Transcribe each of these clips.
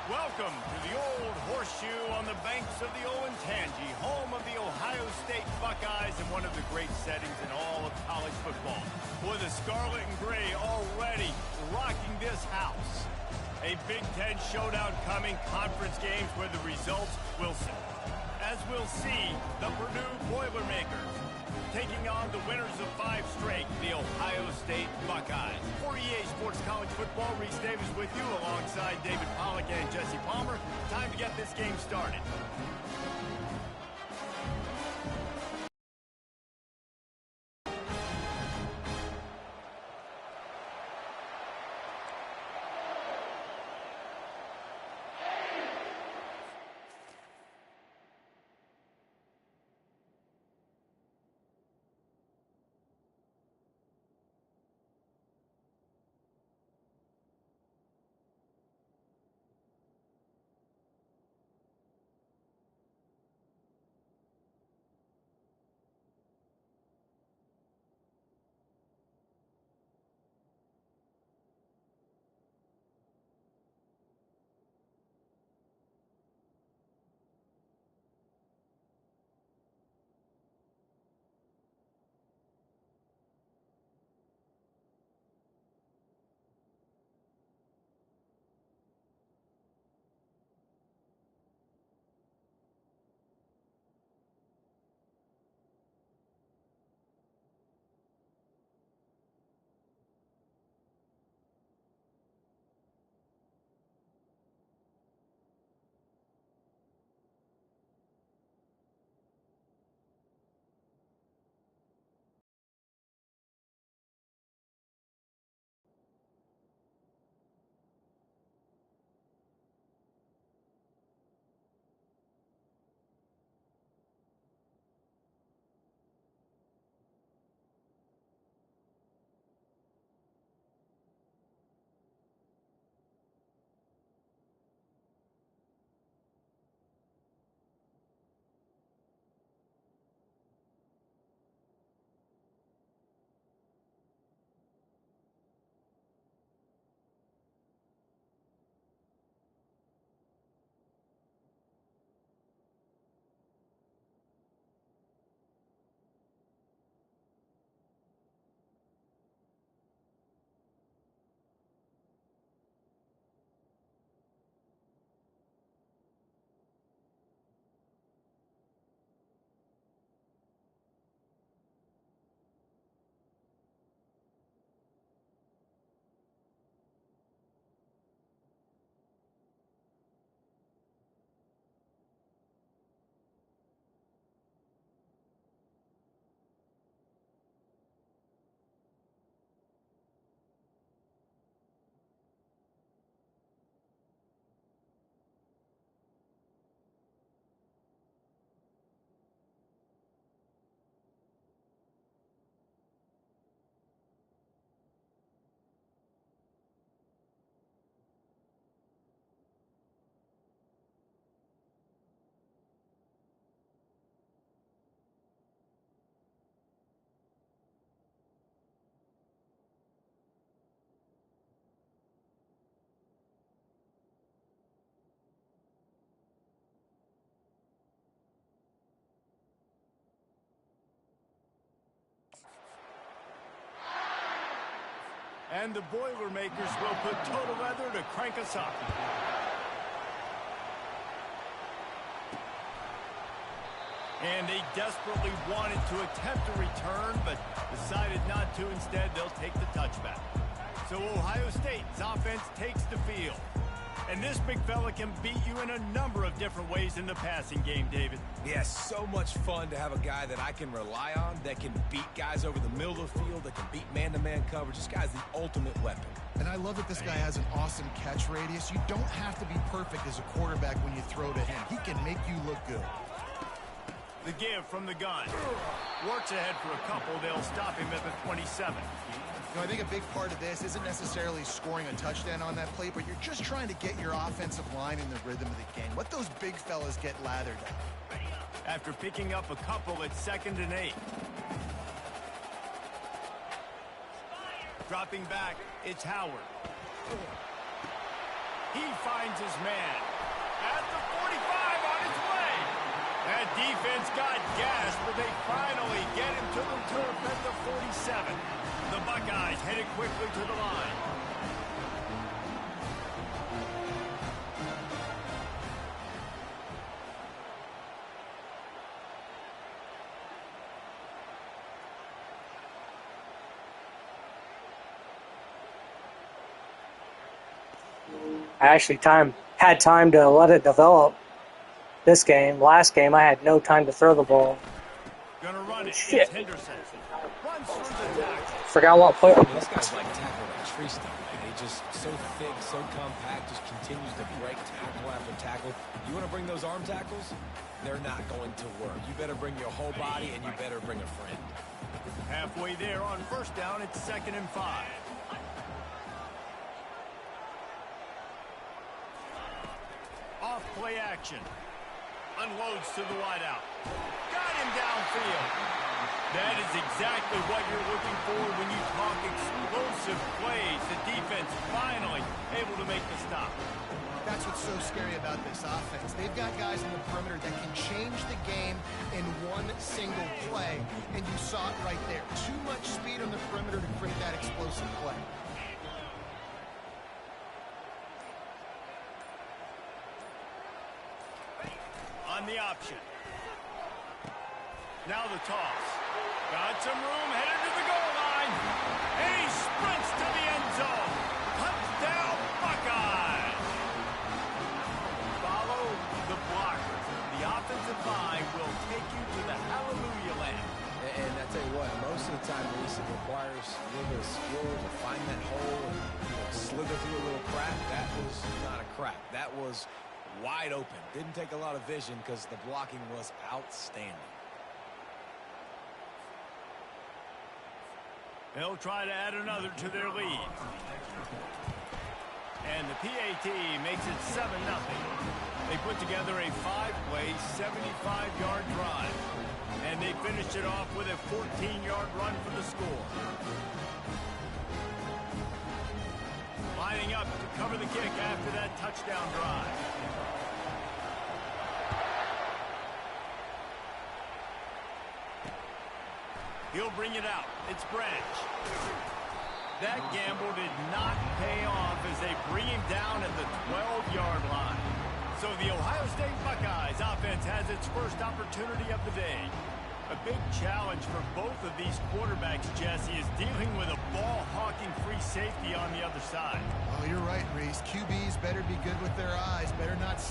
Welcome to the Old Horseshoe on the banks of the Olentangy, home of the Ohio State Buckeyes and one of the great settings in all of college football. With the Scarlet and Gray already rocking this house. A Big Ten showdown coming, conference games where the results will see. As we'll see, the Purdue Boilermakers taking on the winners of 5 straight, the Ohio State Buckeyes. For EA Sports College Football, Reese Davis with you alongside David Pollack and Jesse Palmer. Time to get this game started. And the Boilermakers will put total leather to crank us up. And they desperately wanted to attempt a return, but decided not to. Instead, they'll take the touchback. So Ohio State's offense takes the field. And this big fella can beat you in a number of different ways in the passing game, David. Yeah, so much fun to have a guy that I can rely on, that can beat guys over the middle of the field, that can beat man-to-man coverage. This guy's the ultimate weapon. And I love that this guy has an awesome catch radius. You don't have to be perfect as a quarterback when you throw to him. He can make you look good. The give from the gun. Works ahead for a couple. They'll stop him at the 27. You know, I think a big part of this isn't necessarily scoring a touchdown on that play, but you're just trying to get your offensive line in the rhythm of the game. Let those big fellas get lathered up. After picking up a couple at 2nd and 8. Dropping back, it's Howard. He finds his man. At the 45 on his way. That defense got gas, but they finally get him to the turf at the 47. The Buckeyes headed quickly to the line. I actually had time to let it develop this game. Last game, I had no time to throw the ball. Gonna run it. Shit. It's Henderson. Runs through the tackle. Forgot what play. This guy's like tackling a tree stump, man. He just so thick, so compact, just continues to break tackle after tackle. You want to bring those arm tackles? They're not going to work. You better bring your whole body, and you better bring a friend. Halfway there on first down, it's 2nd and 5. Off play action. Unloads to the wideout. Got him downfield. That is exactly what you're looking for when you talk explosive plays. The defense finally able to make the stop. That's what's so scary about this offense. They've got guys in the perimeter that can change the game in one single play, and you saw it right there. Too much speed on the perimeter to create that explosive play. On the option. Now the toss. Got some room, headed to the goal line. And he sprints to the end zone. Touchdown, Buckeyes. Follow the blocker. The offensive line will take you to the hallelujah land. And I tell you what, most of the time, Reese, it requires a little bit of skill to find that hole and slither through a little crack. That was not a crack. That was wide open. Didn't take a lot of vision because the blocking was outstanding. They'll try to add another to their lead. And the PAT makes it 7-0. They put together a 5-play, 75-yard drive. And they finished it off with a 14-yard run for the score. Lining up to cover the kick after that touchdown drive. He'll bring it out. It's Branch. That gamble did not pay off as they bring him down at the 12-yard line. So the Ohio State Buckeyes offense has its first opportunity of the day. A big challenge for both of these quarterbacks, Jesse, is dealing with a ball-hawking free safety on the other side. Oh, you're right, Reese. QBs better be good with their eyes. Better not...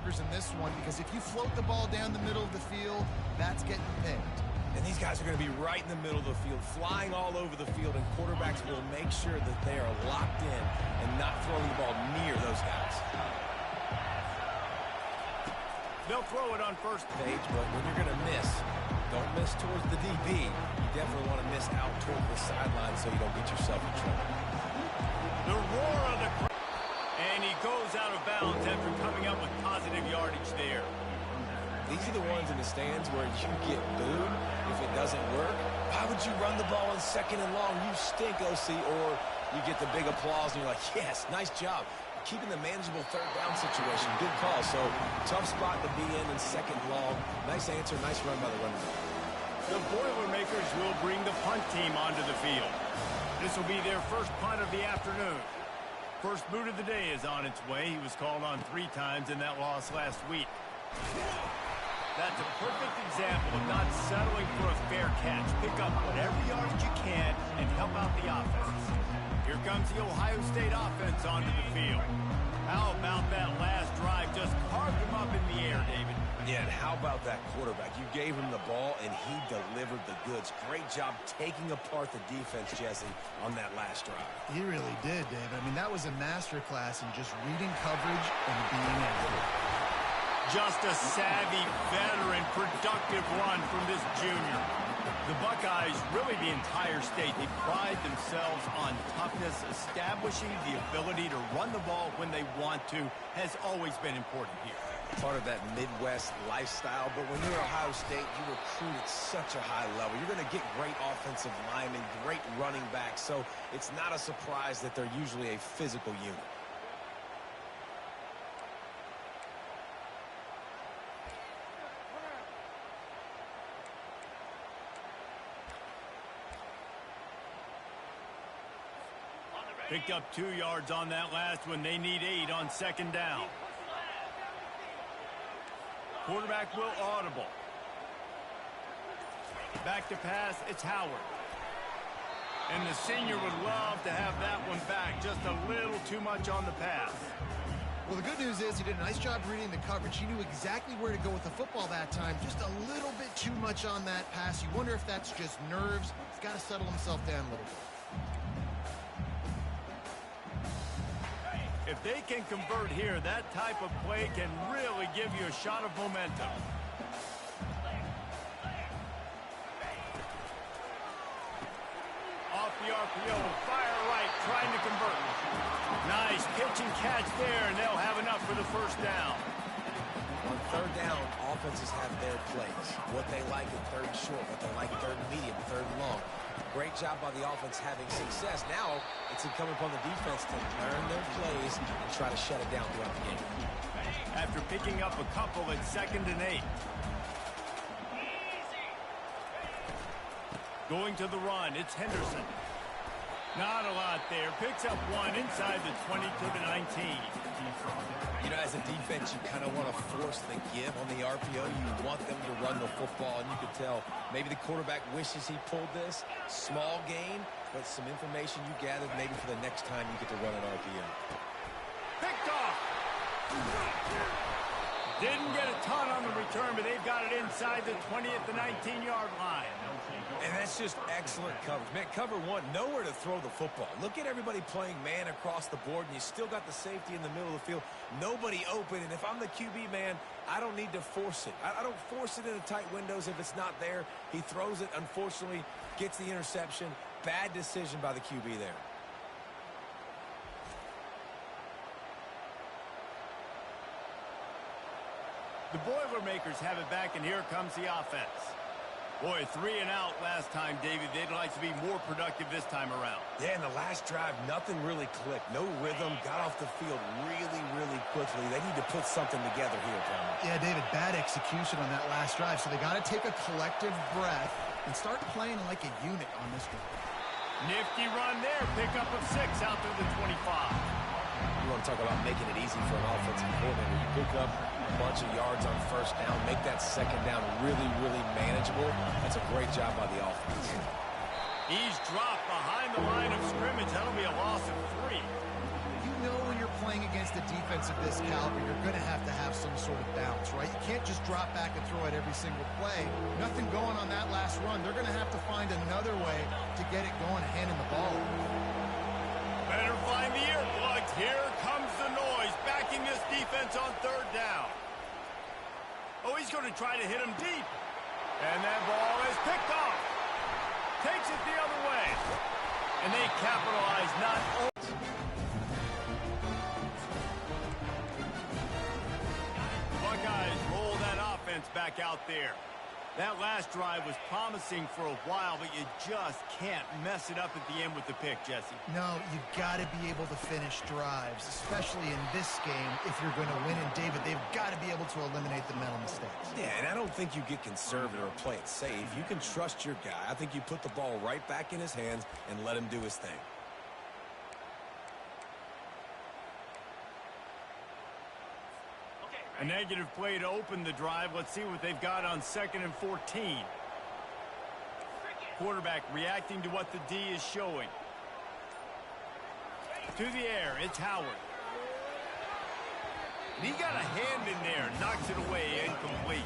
in this one, because if you float the ball down the middle of the field, that's getting picked. And these guys are going to be right in the middle of the field, flying all over the field, and quarterbacks will make sure that they are locked in and not throwing the ball near those guys. They'll throw it on first page, but when you're going to miss, don't miss towards the DB. You definitely want to miss out toward the sideline so you don't get yourself in trouble. The roar of the crowd. And he goes out of bounds after coming up with positive yardage there. These are the ones in the stands where you get booed if it doesn't work. Why would you run the ball on 2nd and long? You stink, OC. Or you get the big applause and you're like, yes, nice job. Keeping the manageable 3rd down situation. Good call. So tough spot to be in 2nd and long. Nice answer. Nice run by the running back. The Boilermakers will bring the punt team onto the field. This will be their first punt of the afternoon. First boot of the day is on its way. He was called on 3 times in that loss last week. That's a perfect example of not settling for a fair catch. Pick up whatever yardage you can and help out the offense. Here comes the Ohio State offense onto the field. How about that last drive? Just carved him up in the air, David. Yeah, and how about that quarterback? You gave him the ball, and he delivered the goods. Great job taking apart the defense, Jesse, on that last drive. He really did, David. I mean, that was a masterclass in just reading coverage and being accurate. Just a savvy, veteran, productive run from this junior. The Buckeyes, really the entire state, they pride themselves on toughness. Establishing the ability to run the ball when they want to has always been important here. Part of that Midwest lifestyle, but when you're Ohio State, you recruit at such a high level. You're going to get great offensive linemen, great running backs, so it's not a surprise that they're usually a physical unit. Picked up 2 yards on that last one. They need 8 on second down. Quarterback will audible. Back to pass, it's Howard. And the senior would love to have that one back. Just a little too much on the pass. Well, the good news is he did a nice job reading the coverage. He knew exactly where to go with the football that time. Just a little bit too much on that pass. You wonder if that's just nerves. He's got to settle himself down a little bit. If they can convert here, that type of play can really give you a shot of momentum. Off the RPO, fire right, trying to convert. Nice pitch and catch there, and they'll have enough for the first down. On third down, offenses have their plays. What they like at third short, what they like at third medium, third long. Great job by the offense having success. Now it's incumbent upon the defense to learn their plays and try to shut it down throughout the game. After picking up a couple at 2nd and 8. Going to the run, it's Henderson. Not a lot there. Picks up 1 inside the 20 to the 19. You know, as a defense, you kind of want to force the give on the RPO. You want them to run the football, and you could tell maybe the quarterback wishes he pulled this. Small gain, but some information you gathered maybe for the next time you get to run an RPO. Picked off. Didn't get a ton on the return, but they've got it inside the 20 at the 19-yard line. And that's just excellent coverage. Man, cover one, nowhere to throw the football. Look at everybody playing man across the board, and you still got the safety in the middle of the field. Nobody open, and if I'm the QB, man, I don't need to force it. I don't force it into tight windows if it's not there. He throws it, unfortunately, gets the interception. Bad decision by the QB there. The Boilermakers have it back, and here comes the offense. Boy, 3 and out last time, David. They'd like to be more productive this time around. Yeah, in the last drive, nothing really clicked. No rhythm, got off the field really, really quickly. They need to put something together here, Tom. Yeah, David, bad execution on that last drive, so they got to take a collective breath and start playing like a unit on this drive. Nifty run there. Pickup of 6 out to the 25. You want to talk about making it easy for an offensive coordinator. You pick up a bunch of yards on first down, make that second down really, really manageable. That's a great job by the offense. He's dropped behind the line of scrimmage. That'll be a loss of 3. You know when you're playing against a defense of this caliber, you're going to have some sort of bounce, right? You can't just drop back and throw it every single play. Nothing going on that last run. They're going to have to find another way to get it going, handing the ball. Better find the earplugs. Here comes the noise, backing this defense on third down. Oh, he's going to try to hit him deep. And that ball is picked off. Takes it the other way. And they capitalize not only. Buckeyes roll that offense back out there. That last drive was promising for a while, but you just can't mess it up at the end with the pick, Jesse. No, you got to be able to finish drives, especially in this game. If you're going to win, and David, they've got to be able to eliminate the mental mistakes. Yeah, and I don't think you get conservative or play it safe. You can trust your guy. I think you put the ball right back in his hands and let him do his thing. A negative play to open the drive. Let's see what they've got on 2nd and 14. Quarterback reacting to what the D is showing. To the air, it's Howard. And he got a hand in there, knocks it away, incomplete.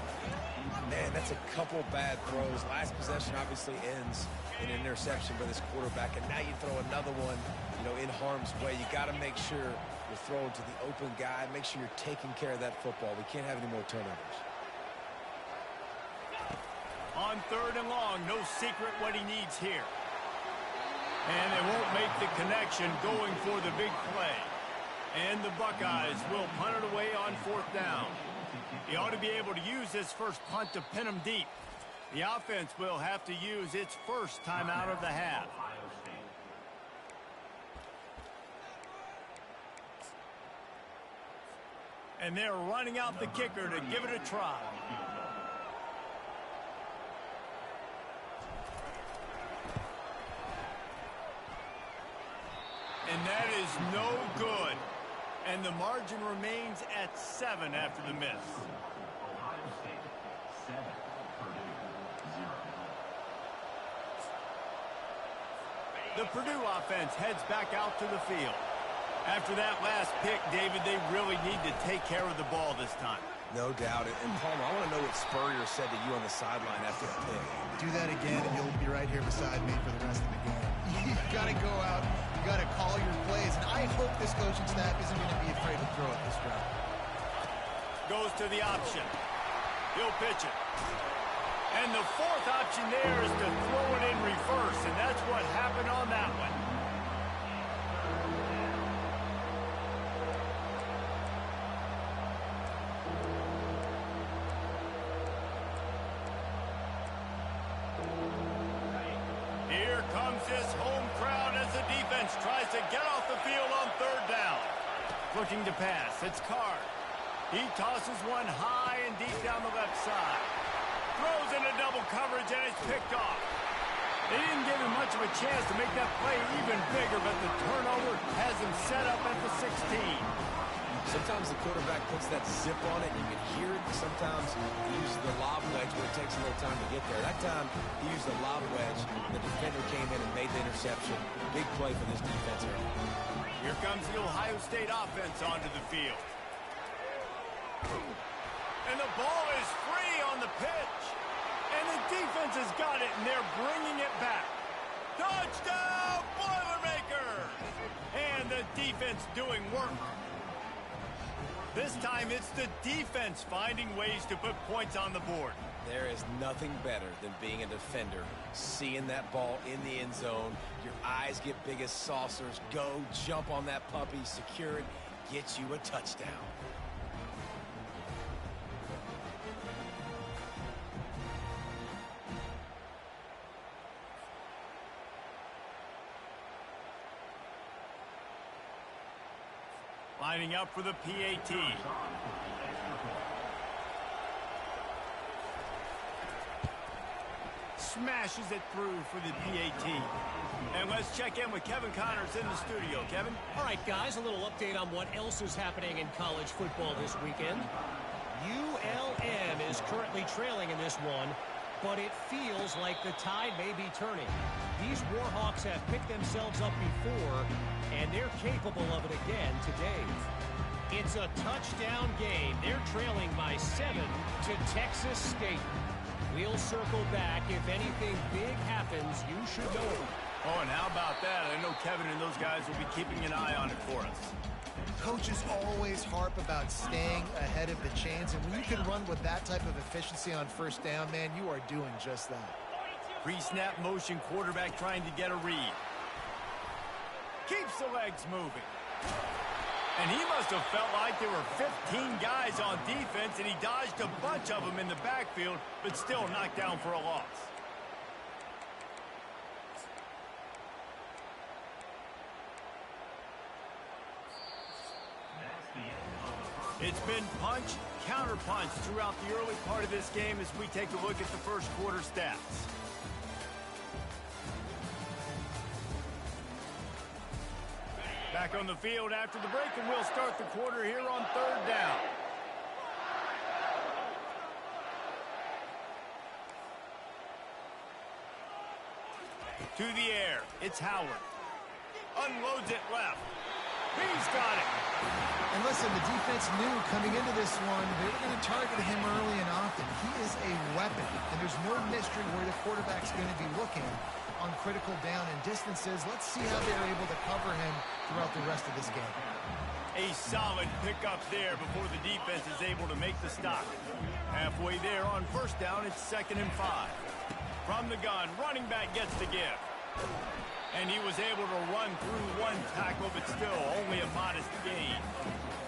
Man, that's a couple bad throws. Last possession obviously ends in an interception by this quarterback, and now you throw another one, you know, in harm's way. You got to make sure you're throwing to the open guy. Make sure you're taking care of that football. We can't have any more turnovers. On 3rd and long, no secret what he needs here. And they won't make the connection going for the big play. And the Buckeyes will punt it away on 4th down. He ought to be able to use this first punt to pin them deep. The offense will have to use its first timeout of the half. And they're running out the kicker to give it a try. And that is no good. And the margin remains at 7 after the miss. The Purdue offense heads back out to the field. After that last pick, David, they really need to take care of the ball this time. No doubt. And Palmer, I want to know what Spurrier said to you on the sideline after the pick. Do that again, and you'll be right here beside me for the rest of the game. You got to go out. You got to call your plays. And I hope this coaching staff isn't going to be afraid to throw it this round. Goes to the option. He'll pitch it. And the 4th option there is to throw it in reverse, and that's what happened on that one. Here comes this home crowd as the defense tries to get off the field on 3rd down. Looking to pass, it's Card. He tosses one high and deep down the left side. Throws into double coverage, and it's picked off. They didn't give him much of a chance to make that play even bigger, but the turnover has him set up at the 16. Sometimes the quarterback puts that zip on it, and you can hear it. Sometimes he uses the lob wedge where it takes a little time to get there. That time, he used the lob wedge. The defender came in and made the interception. Big play for this defense here. Here comes the Ohio State offense onto the field. And the ball is free on the pitch. And the defense has got it, and they're bringing it back. Touchdown, Boilermakers! And the defense doing work. This time, it's the defense finding ways to put points on the board. There is nothing better than being a defender. Seeing that ball in the end zone, your eyes get big as saucers. Go, jump on that puppy, secure it, get you a touchdown. Lining up for the PAT. Smashes it through for the PAT. And let's check in with Kevin Connors in the studio. Kevin? All right, guys, a little update on what else is happening in college football this weekend. ULM is currently trailing in this one, but it feels like the tide may be turning. These Warhawks have picked themselves up before, and they're capable of it again today. It's a touchdown game. They're trailing by 7 to Texas State. We'll circle back. If anything big happens, you should know it. Oh, and how about that? I know Kevin and those guys will be keeping an eye on it for us. Coaches always harp about staying ahead of the chains, and when you can run with that type of efficiency on 1st down, man, you are doing just that. Pre-snap motion, quarterback trying to get a read. Keeps the legs moving. And he must have felt like there were 15 guys on defense, and he dodged a bunch of them in the backfield, but still knocked down for a loss. It's been punch, counter-punch throughout the early part of this game as we take a look at the first quarter stats. Back on the field after the break, and we'll start the quarter here on 3rd down. To the air, it's Howard. Unloads it left. He's got it. And listen, the defense knew coming into this one, they were going to target him early and often. He is a weapon, and there's no mystery where the quarterback's going to be looking on critical down and distances. Let's see how they're able to cover him throughout the rest of this game. A solid pickup there before the defense is able to make the stop. Halfway there on first down, it's 2nd and 5. From the gun, running back gets the give. And he was able to run through one tackle, but still only a modest gain.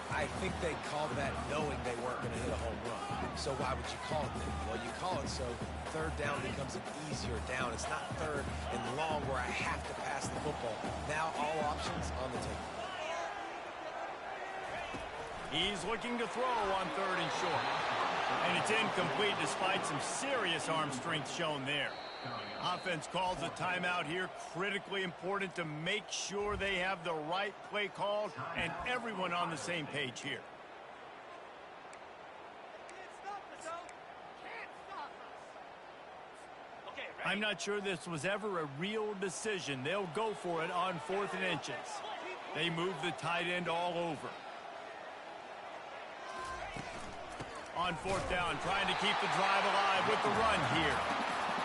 I think they called that knowing they weren't going to hit a home run. So why would you call it that? Well, you call it so third down becomes an easier down. It's not third and long where I have to pass the football. Now all options on the table. He's looking to throw on 3rd and short. And it's incomplete despite some serious arm strength shown there. Offense calls a timeout here. Critically important to make sure they have the right play called and everyone on the same page here. I'm not sure this was ever a real decision. They'll go for it on 4th and inches. They move the tight end all over. On 4th down, trying to keep the drive alive with the run here.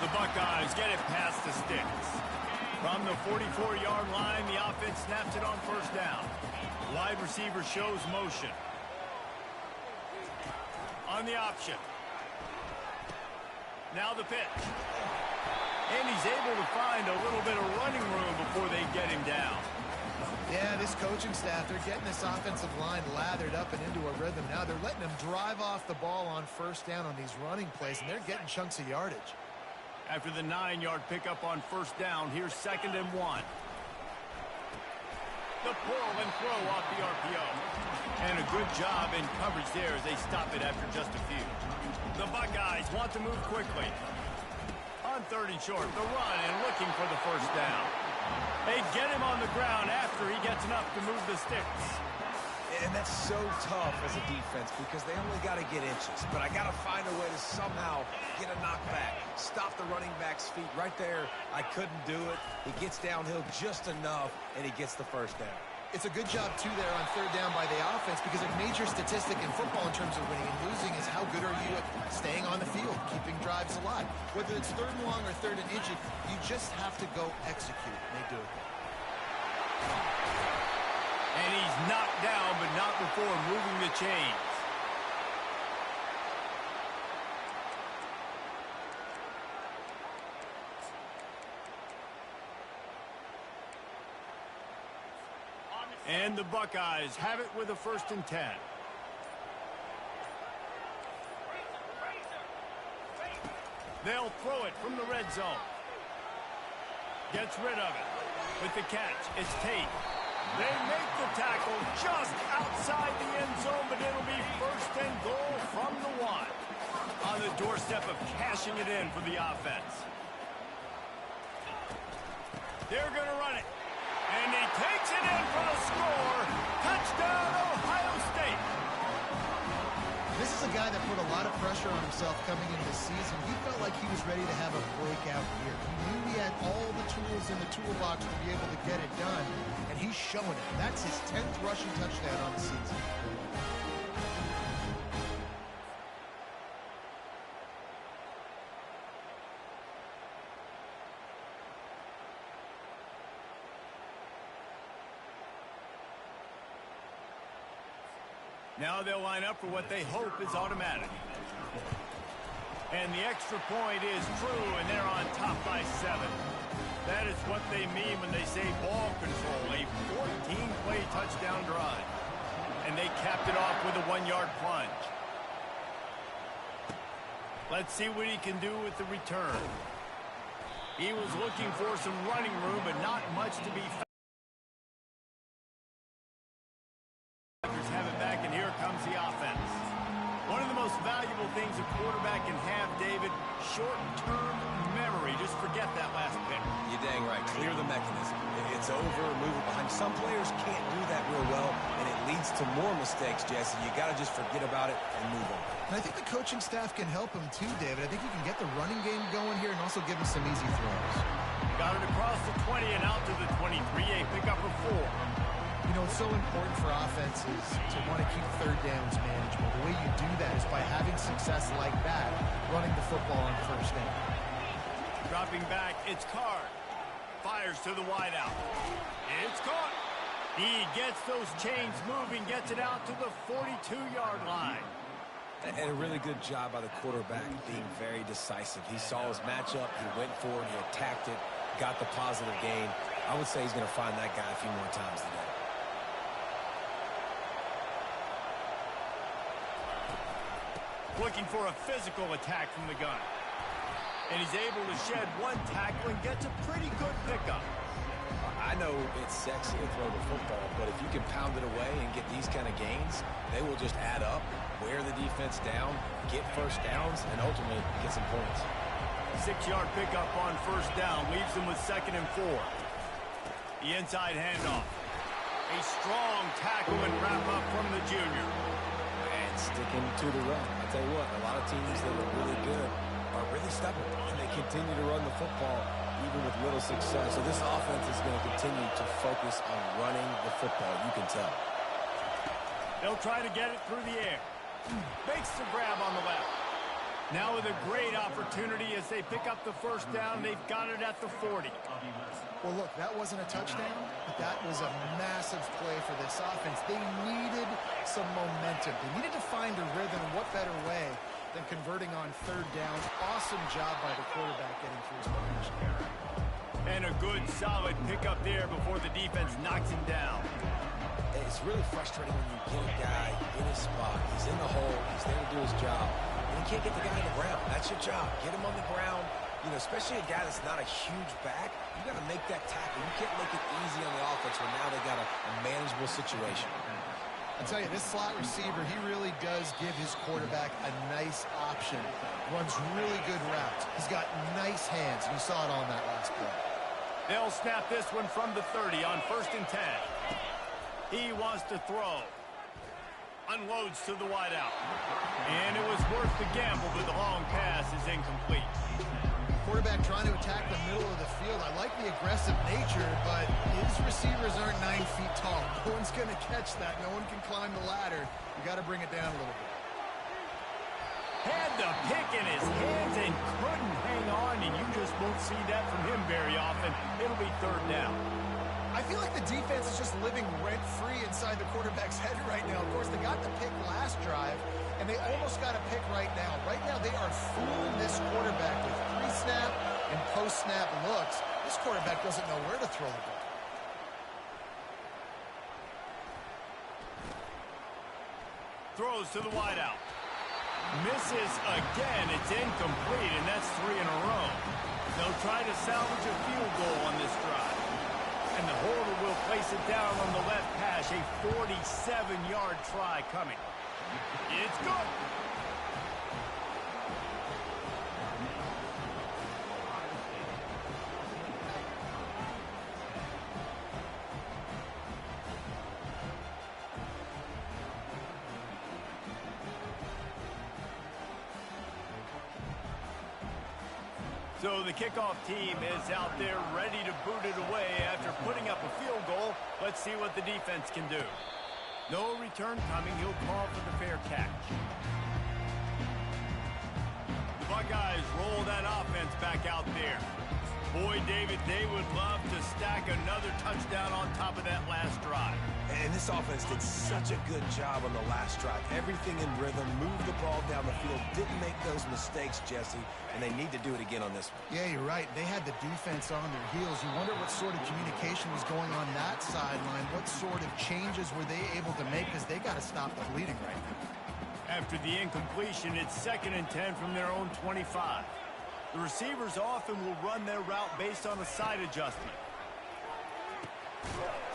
The Buckeyes get it past the sticks. From the 44-yard line, the offense snaps it on 1st down. Wide receiver shows motion. On the option. Now the pitch. And he's able to find a little bit of running room before they get him down. Yeah, this coaching staff, they're getting this offensive line lathered up and into a rhythm. Now they're letting them drive off the ball on 1st down on these running plays, and they're getting chunks of yardage. After the 9-yard pickup on 1st down, here's 2nd and 1. The pull and throw off the RPO. And a good job in coverage there as they stop it after just a few. The Buckeyes want to move quickly. On 3rd and short, the run and looking for the 1st down. They get him on the ground after he gets enough to move the sticks. And that's so tough as a defense because they only got to get inches. But I got to find a way to somehow get a knockback. Stop the running back's feet right there. I couldn't do it. He gets downhill just enough, and he gets the 1st down. It's a good job, too, there on 3rd down by the offense because a major statistic in football in terms of winning and losing is how good are you at staying on the field, keeping drives alive. Whether it's 3rd and long or 3rd and inches, you just have to go execute, and they do it. And he's knocked down, but not before moving the chains. And the Buckeyes have it with a 1st and 10. They'll throw it from the red zone. Gets rid of it. With the catch, it's Tate. They make the tackle just outside the end zone, but it'll be 1st and goal from the 1. On the doorstep of cashing it in for the offense. They're going to run it. And he takes it in for a score. Touchdown, Ohio State. This is a guy that put a lot of pressure on himself coming into the season. He felt like he was ready to have a breakout year. He knew he had all the tools in the toolbox to be able to get it done, and he's showing it. That's his 10th rushing touchdown on the season. Now they'll line up for what they hope is automatic. And the extra point is true, and they're on top by 7. That is what they mean when they say ball control, a 14-play touchdown drive. And they capped it off with a 1-yard plunge. Let's see what he can do with the return. He was looking for some running room, but not much to be found. Have it back, and here comes the offense. One of the most valuable things a quarterback can have, David, short-term memory. Just forget that last pick. You're dang right. Clear the mechanism. It's over, move it behind. Some players can't do that real well, and it leads to more mistakes, Jesse. You got to just forget about it and move on. And I think the coaching staff can help him too, David. I think you can get the running game going here and also give him some easy throws. Got it across the 20 and out to the 23. A pickup of 4. You know, it's so important for offenses to want to keep third downs manageable. The way you do that is by having success like that, running the football on first down. Dropping back, it's Card. Fires to the wideout. It's caught. He gets those chains moving, gets it out to the 42-yard line. And a really good job by the quarterback being very decisive. He saw his matchup, he went for it, he attacked it, got the positive gain. I would say he's going to find that guy a few more times today. Looking for a physical attack from the gun. And he's able to shed one tackle and gets a pretty good pickup. I know it's sexy to throw the football, but if you can pound it away and get these kind of gains, they will just add up, wear the defense down, get first downs, and ultimately get some points. 6-yard pickup on first down leaves them with 2nd and 4. The inside handoff. A strong tackle and wrap up from the junior. And sticking to the run. I tell you what, a lot of teams that are really good are really stubborn, and they continue to run the football even with little success. So this offense is going to continue to focus on running the football, you can tell. They'll try to get it through the air. Makes the grab on the left. Now with a great opportunity as they pick up the first down. They've got it at the 40. Well, look, that wasn't a touchdown, but that was a massive play for this offense. They needed some momentum. They needed to find a rhythm. What better way than converting on third down? Awesome job by the quarterback getting through his progression. And a good, solid pickup there before the defense knocks him down. It's really frustrating when you get a guy in his spot. He's in the hole. He's there to do his job. And you can't get the guy on the ground. That's your job. Get him on the ground. You know, especially a guy that's not a huge back, you got to make that tackle. You can't make it easy on the offense when now they got a manageable situation. I tell you, this slot receiver, he really does give his quarterback a nice option. Runs really good routes. He's got nice hands, and you saw it on that last play. They'll snap this one from the 30 on 1st and 10. He wants to throw. Unloads to the wideout. And it was worth the gamble, but the long pass is incomplete. Quarterback trying to attack the middle of the field. I like the aggressive nature, but his receivers aren't 9 feet tall. No one's going to catch that. No one can climb the ladder. You got to bring it down a little bit. Had the pick in his hands and couldn't hang on, and you just won't see that from him very often. It'll be 3rd down. I feel like the defense is just living rent-free inside the quarterback's head right now. Of course, they got the pick last drive, and they almost got a pick right now. Right now, they are fooling this quarterback with pre-snap and post-snap looks. This quarterback doesn't know where to throw the ball. Throws to the wideout. Misses again. It's incomplete, and that's 3 in a row. They'll try to salvage a field goal on this drive. And the holder will place it down on the left hash. A 47-yard try coming. It's good. So the kickoff team is out there ready to boot it away after putting up a field goal. Let's see what the defense can do. No return coming. He'll call for the fair catch. The Buckeyes roll that offense back out there. Boy, David, they would love to stack another touchdown on top of that last drive. And this offense did such a good job on the last drive. Everything in rhythm, moved the ball down the field, didn't make those mistakes, Jesse, and they need to do it again on this one. Yeah, you're right. They had the defense on their heels. You wonder what sort of communication was going on that sideline. What sort of changes were they able to make, because they got to stop the bleeding right now. After the incompletion, it's 2nd and 10 from their own 25. The receivers often will run their route based on a side adjustment.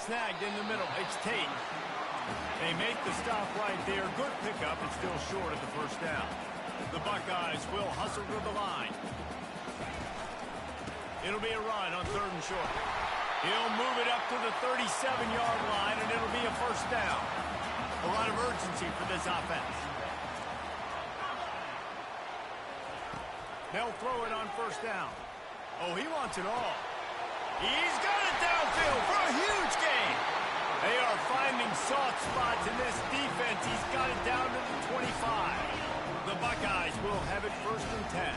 Snagged in the middle. It's Tate. They make the stop right there. Good pickup. It's still short of the first down. The Buckeyes will hustle to the line. It'll be a run on 3rd and short. He'll move it up to the 37-yard line, and it'll be a first down. A lot of urgency for this offense. They'll throw it on first down. Oh, he wants it all. He's got it downfield for a huge gain. They are finding soft spots in this defense. He's got it down to the 25. The Buckeyes will have it 1st and 10.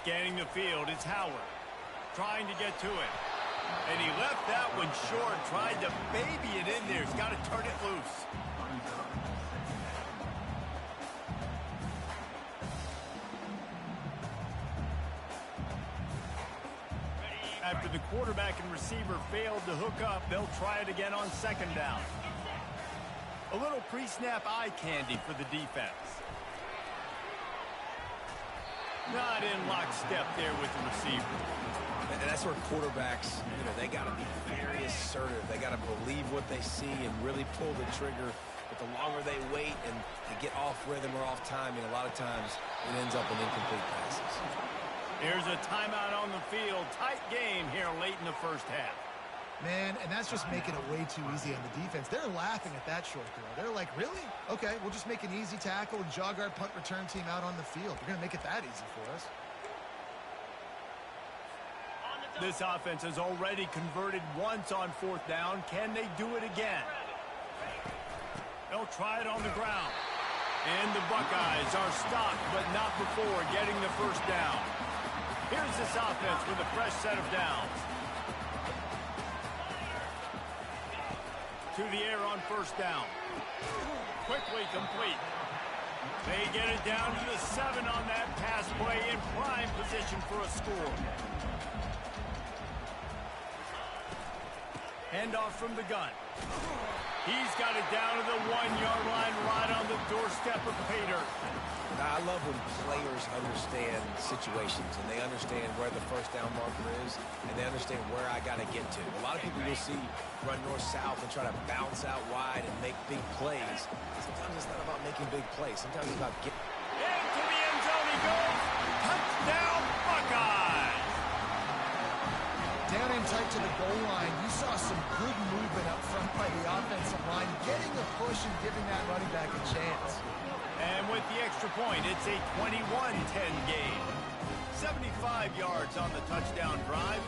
Scanning the field, it's Howard. Trying to get to it. And he left that one short. Tried to baby it in there. He's got to turn it loose. After the quarterback and receiver failed to hook up, they'll try it again on 2nd down. A little pre-snap eye candy for the defense. Not in lockstep there with the receiver. And that's where quarterbacks, they got to be very assertive. They got to believe what they see and really pull the trigger. But the longer they wait and they get off rhythm or off timing, a lot of times it ends up in incomplete passes. Here's a timeout on the field. Tight game here late in the 1st half. Man, and that's just making it way too easy on the defense. They're laughing at that short throw. They're like, really? Okay, we'll just make an easy tackle and jog our punt return team out on the field. We're going to make it that easy for us. This offense has already converted once on 4th down. Can they do it again? They'll try it on the ground. And the Buckeyes are stopped, but not before getting the 1st down. Here's this offense with a fresh set of downs. To the air on 1st down. Quickly complete. They get it down to the 7 on that pass play in prime position for a score. Handoff from the gun. He's got it down to the 1-yard line right on the doorstep of Pater. I love when players understand situations and they understand where the 1st down marker is and they understand where I got to get to. A lot of people you'll see run north-south and try to bounce out wide and make big plays. Sometimes it's not about making big plays. Sometimes it's about getting... Into the end zone he goes. Touchdown, Buckeyes! Down in tight to the goal line, you saw some good movement up front by the offensive line, getting a push and giving that running back a chance. And with the extra point, it's a 21-10 game. 75 yards on the touchdown drive,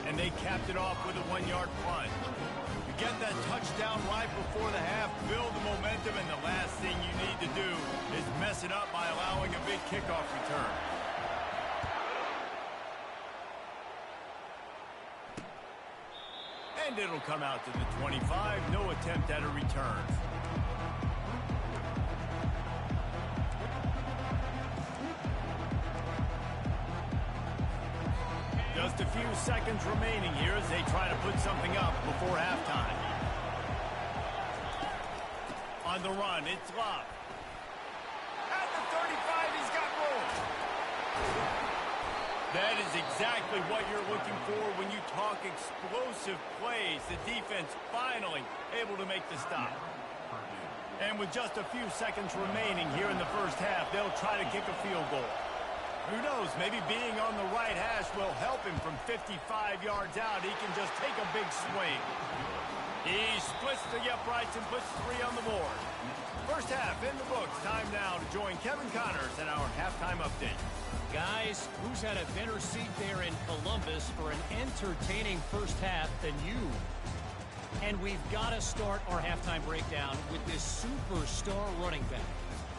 and they capped it off with a 1-yard plunge. You get that touchdown right before the half, build the momentum, and the last thing you need to do is mess it up by allowing a big kickoff return. And it'll come out to the 25. No attempt at a return. Just a few seconds remaining here as they try to put something up before halftime. On the run, it's Love. At the 35, he's got room. That is exactly what you're looking for when you talk explosive plays. The defense finally able to make the stop. And with just a few seconds remaining here in the 1st half, they'll try to kick a field goal. Who knows, maybe being on the right hash will help him from 55 yards out. He can just take a big swing. He splits the uprights and puts 3 on the board. 1st half in the books. Time now to join Kevin Connors in our halftime update. Guys, who's had a better seat there in Columbus for an entertaining 1st half than you? And we've got to start our halftime breakdown with this superstar running back.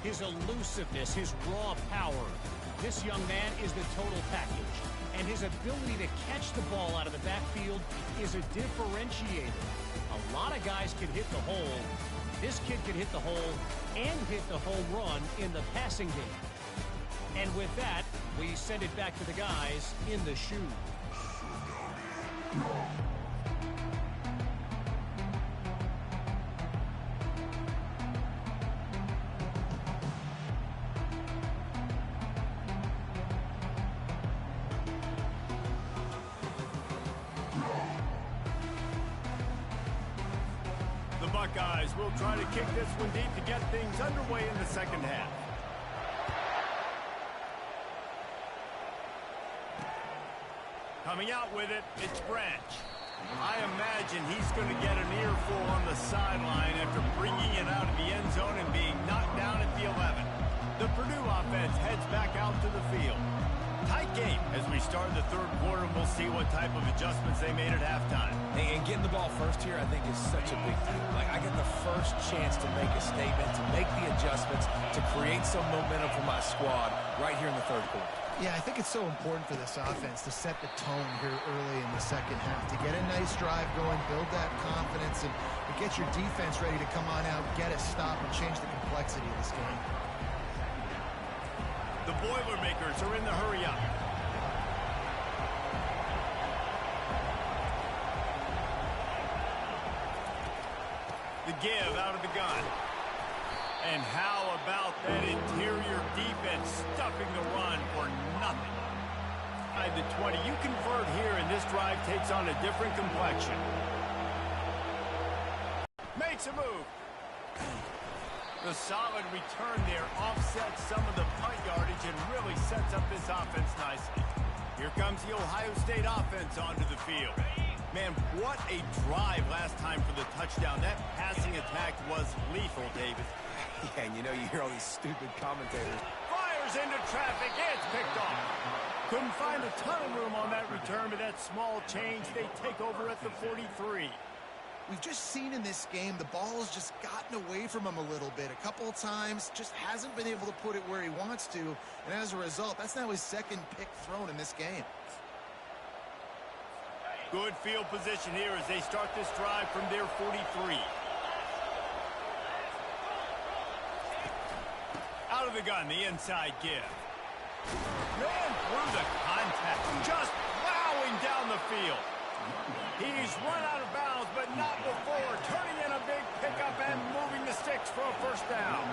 His elusiveness, his raw power. This young man is the total package. And his ability to catch the ball out of the backfield is a differentiator. A lot of guys can hit the hole. This kid can hit the hole and hit the home run in the passing game. And with that, we send it back to the guys in the shoe. The Buckeyes will try to kick this one deep to get things underway in the 2nd half. Coming out with it, it's Branch. I imagine he's going to get an earful on the sideline after bringing it out of the end zone and being knocked down at the 11. The Purdue offense heads back out to the field. Tight game as we start the third quarter. We'll see what type of adjustments they made at halftime. And getting the ball first here, I think, is such a big deal. Like, I get the first chance to make a statement, to make the adjustments, to create some momentum for my squad right here in the third quarter. Yeah, I think it's so important for this offense to set the tone here early in the second half, to get a nice drive going, build that confidence, and get your defense ready to come on out, get a stop, and change the complexity of this game. The Boilermakers are in the hurry-up. The give out of the gun. And how about that interior defense stuffing the run for nothing? By the 20, you convert here, and this drive takes on a different complexion. Makes a move. The solid return there offsets some of the punt yardage and really sets up this offense nicely. Here comes the Ohio State offense onto the field. Man, what a drive last time for the touchdown. That passing attack was lethal, David. Yeah, and you know, you hear all these stupid commentators. Fires into traffic. It's picked off. Couldn't find a ton of room on that return, but that small change, they take over at the 43. We've just seen in this game the ball's just gotten away from him a little bit. A couple of times, just hasn't been able to put it where he wants to. And as a result, that's now his second pick thrown in this game. Good field position here as they start this drive from their 43. Out of the gun, the inside give. Ran through the contact, just plowing down the field. He's run out of bounds, but not before. Turning in a big pickup and moving the sticks for a first down.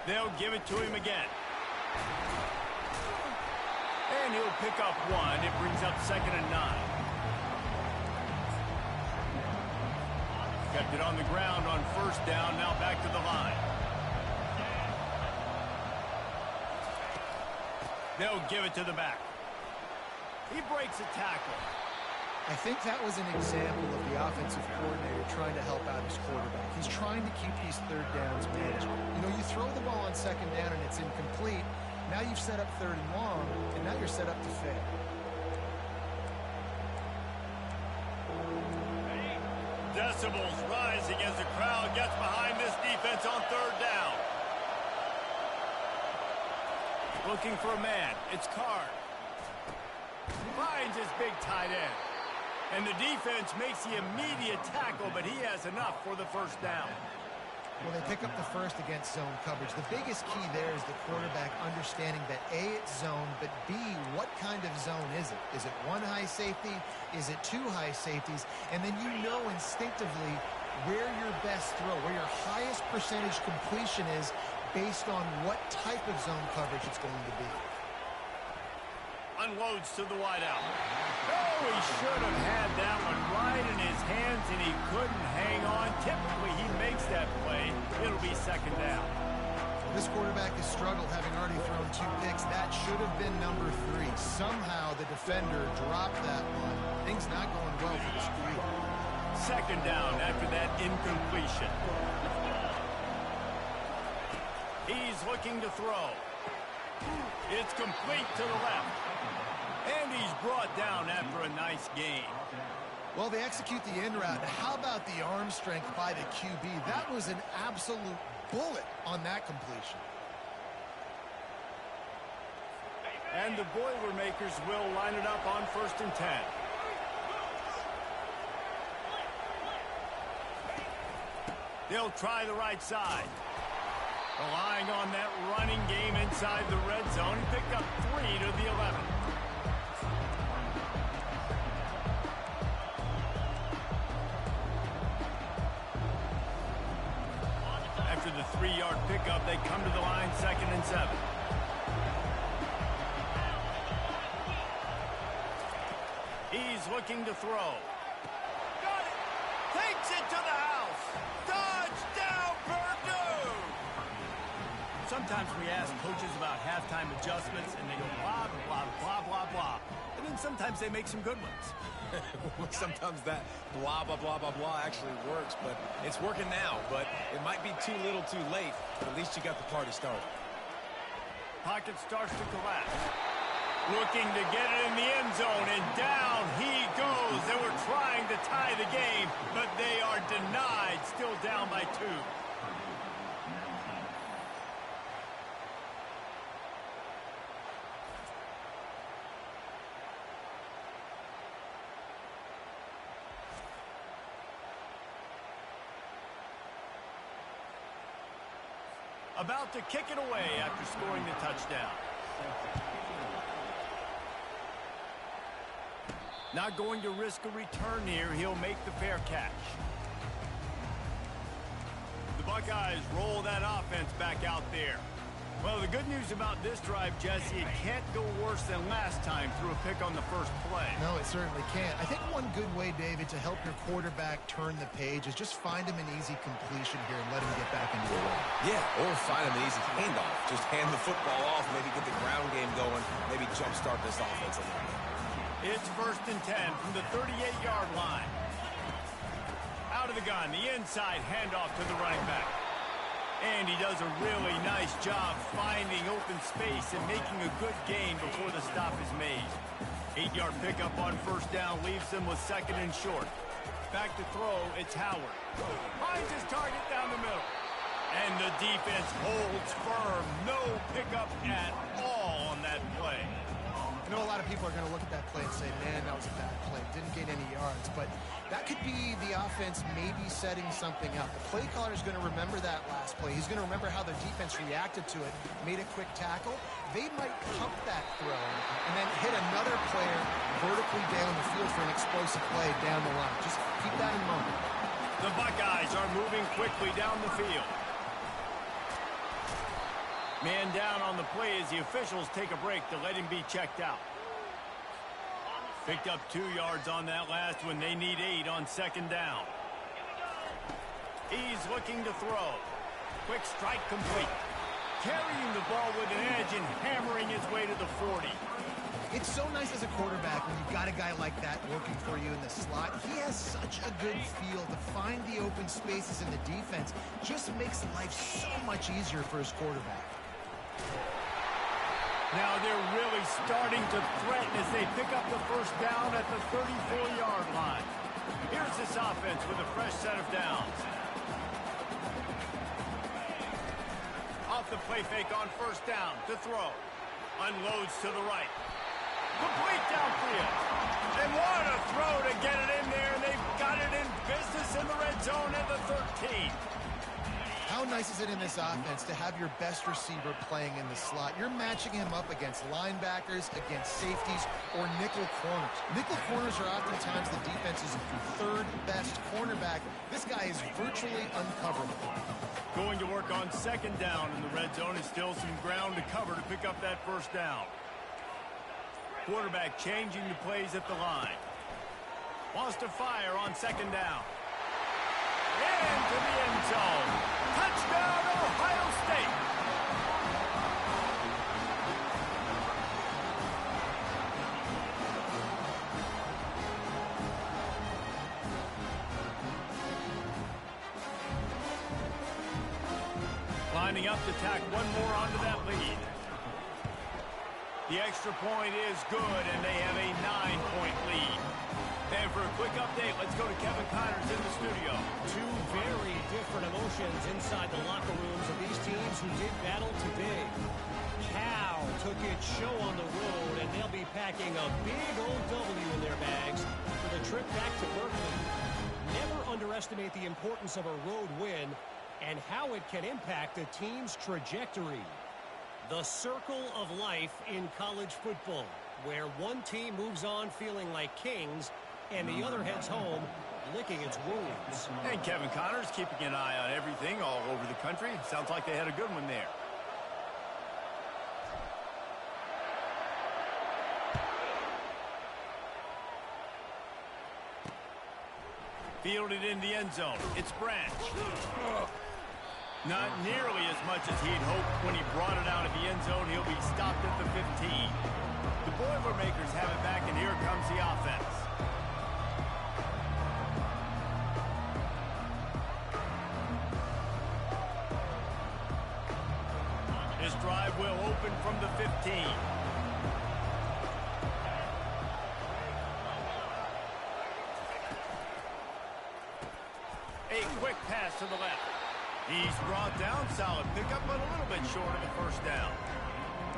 They'll give it to him again. And he'll pick up one. It brings up 2nd and 9. Kept it on the ground on first down. Now back to the line. They'll give it to the back. He breaks a tackle. I think that was an example of the offensive coordinator trying to help out his quarterback. He's trying to keep these third downs manageable. You know, you throw the ball on second down and it's incomplete. Now you've set up 3rd and long, and now you're set up to fail. Decibels rising as the crowd gets behind this defense on 3rd down. Looking for a man. It's Card. Finds his big tight end. And the defense makes the immediate tackle, but he has enough for the first down. Well, they pick up the first against zone coverage. The biggest key there is the quarterback understanding that A, it's zone, but B, what kind of zone is it? Is it one high safety? Is it two high safeties? And then you know instinctively where your best throw, where your highest percentage completion is based on what type of zone coverage it's going to be. Unloads to the wideout. Oh, he should have had that one right in his hands, and he couldn't hang on. Typically, he makes that play. It'll be 2nd down. This quarterback has struggled, having already thrown 2 picks. That should have been number 3. Somehow, the defender dropped that one. Things not going well for the streak. 2nd down after that incompletion. He's looking to throw. It's complete to the left. And he's brought down after a nice gain. Well, they execute the in route. How about the arm strength by the QB? That was an absolute bullet on that completion. And the Boilermakers will line it up on 1st and 10. They'll try the right side. Relying on that running game inside the red zone. He picked up 3 to the 11. After the 3-yard pickup, they come to the line 2nd and 7. He's looking to throw. Got it! Takes it to the house! Touchdown, Purdue! Sometimes we ask coaches about halftime adjustments, and they go blah, blah, blah, blah, blah. And then sometimes they make some good ones. Sometimes that blah, blah, blah, blah, blah actually works, but it's working now. But it might be too little too late, but at least you got the party started. Pocket starts to collapse. Looking to get it in the end zone, and down he goes. They were trying to tie the game, but they are denied, still down by 2. About to kick it away after scoring the touchdown. Not going to risk a return here. He'll make the fair catch. The Buckeyes roll that offense back out there. Well, the good news about this drive, Jesse, it can't go worse than last time through a pick on the first play. No, it certainly can't. I think one good way, David, to help your quarterback turn the page is just find him an easy completion here and let him get back into the run. Yeah, or find him an easy handoff. Just hand the football off, maybe get the ground game going, maybe jumpstart this offense a little bit. It's 1st and 10 from the 38-yard line. Out of the gun, the inside handoff to the running back. And he does a really nice job finding open space and making a good gain before the stop is made. 8-yard pickup on first down leaves them with 2nd and short. Back to throw, it's Howard. Finds his target down the middle. And the defense holds firm. No pickup at all on that play. I know a lot of people are going to look at that play and say, man, that was a bad play. Didn't gain any yards. But that could be the offense maybe setting something up. The play caller is going to remember that last play. He's going to remember how their defense reacted to it, made a quick tackle. They might pump that throw and then hit another player vertically down the field for an explosive play down the line. Just keep that in mind. The Buckeyes are moving quickly down the field. Man down on the play as the officials take a break to let him be checked out. Picked up 2 yards on that last one. They need 8 on 2nd down. He's looking to throw. Quick strike complete. Carrying the ball with an edge and hammering his way to the 40. It's so nice as a quarterback when you've got a guy like that working for you in the slot. He has such a good feel to find the open spaces in the defense. Just makes life so much easier for his quarterback. Now they're really starting to threaten as they pick up the first down at the 34-yard line. Here's this offense with a fresh set of downs. Off the play fake on first down to throw. Unloads to the right. Complete downfield. And what a throw to get it in there. They've got it in business in the red zone at the 13. How nice is it in this offense to have your best receiver playing in the slot? You're matching him up against linebackers, against safeties, or nickel corners. Nickel corners are oftentimes the defense's 3rd best cornerback. This guy is virtually uncoverable. Going to work on 2nd down in the red zone is still some ground to cover to pick up that first down. Quarterback changing the plays at the line. Wants to fire on 2nd down. Into the end zone. Touchdown, Ohio State. Lining up to tack one more onto that lead. The extra point is good, and they have a 9-point lead. And for a quick update, let's go to Kevin Connors in the studio. 2 very different emotions inside the locker rooms of these teams who did battle today. Cal took its show on the road, and they'll be packing a big old W in their bags for the trip back to Berkeley. Never underestimate the importance of a road win and how it can impact a team's trajectory. The circle of life in college football, where one team moves on feeling like kings and the other heads home licking its wounds. And Kevin Connors keeping an eye on everything all over the country. Sounds like they had a good one there. Fielded in the end zone. It's Branch. Not nearly as much as he'd hoped when he brought it out of the end zone. He'll be stopped at the 15. The Boilermakers have it back, and here comes the offense. This drive will open open from the 15. A quick pass to the left. He's brought down. Solid pickup, but a little bit short of a first down.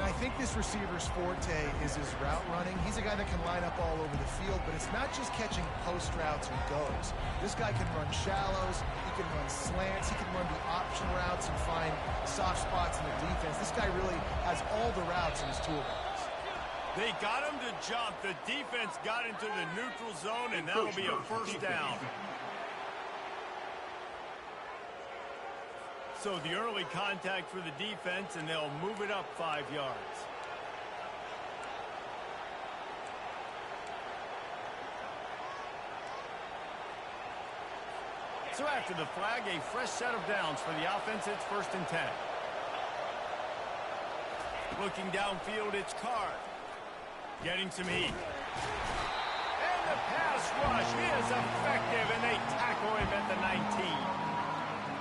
I think this receiver's forte is his route running. He's a guy that can line up all over the field, but it's not just catching post routes and goes. This guy can run shallows, he can run slants, he can run the option routes and find soft spots in the defense. This guy really has all the routes in his toolbox. They got him to jump. The defense got into the neutral zone, and that'll be a first down. So the early contact for the defense, and they'll move it up 5 yards. So after the flag, a fresh set of downs for the offense. It's 1st and 10. Looking downfield, it's Carr. Getting some heat. And the pass rush is effective, and they tackle him at the 19.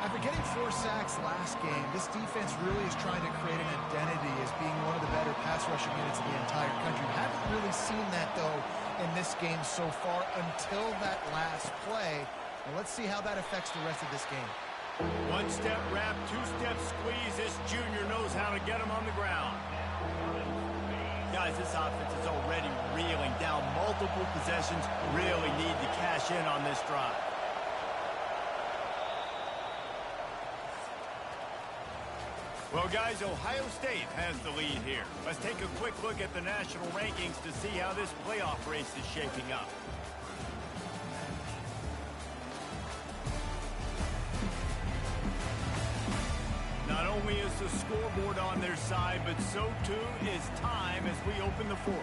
After getting 4 sacks last game, this defense really is trying to create an identity as being one of the better pass rushing units in the entire country. We haven't really seen that, though, in this game so far until that last play. And let's see how that affects the rest of this game. 1-step wrap, 2-step squeeze. This junior knows how to get him on the ground. Guys, this offense is already reeling down multiple possessions. Really need to cash in on this drive. Well, guys, Ohio State has the lead here. Let's take a quick look at the national rankings to see how this playoff race is shaping up. Not only is the scoreboard on their side, but so too is time as we open the 4th.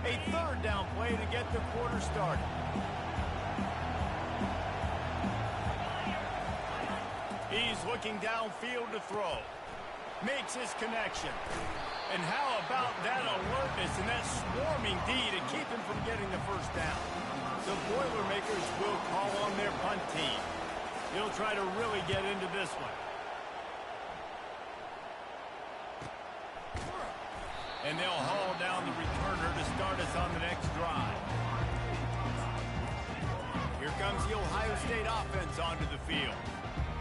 A 3rd down play to get the quarter started. He's looking downfield to throw. Makes his connection. And how about that alertness and that swarming D to keep him from getting the first down? The Boilermakers will call on their punt team. He'll try to really get into this one. And they'll haul down the returner to start us on the next drive. Here comes the Ohio State offense onto the field.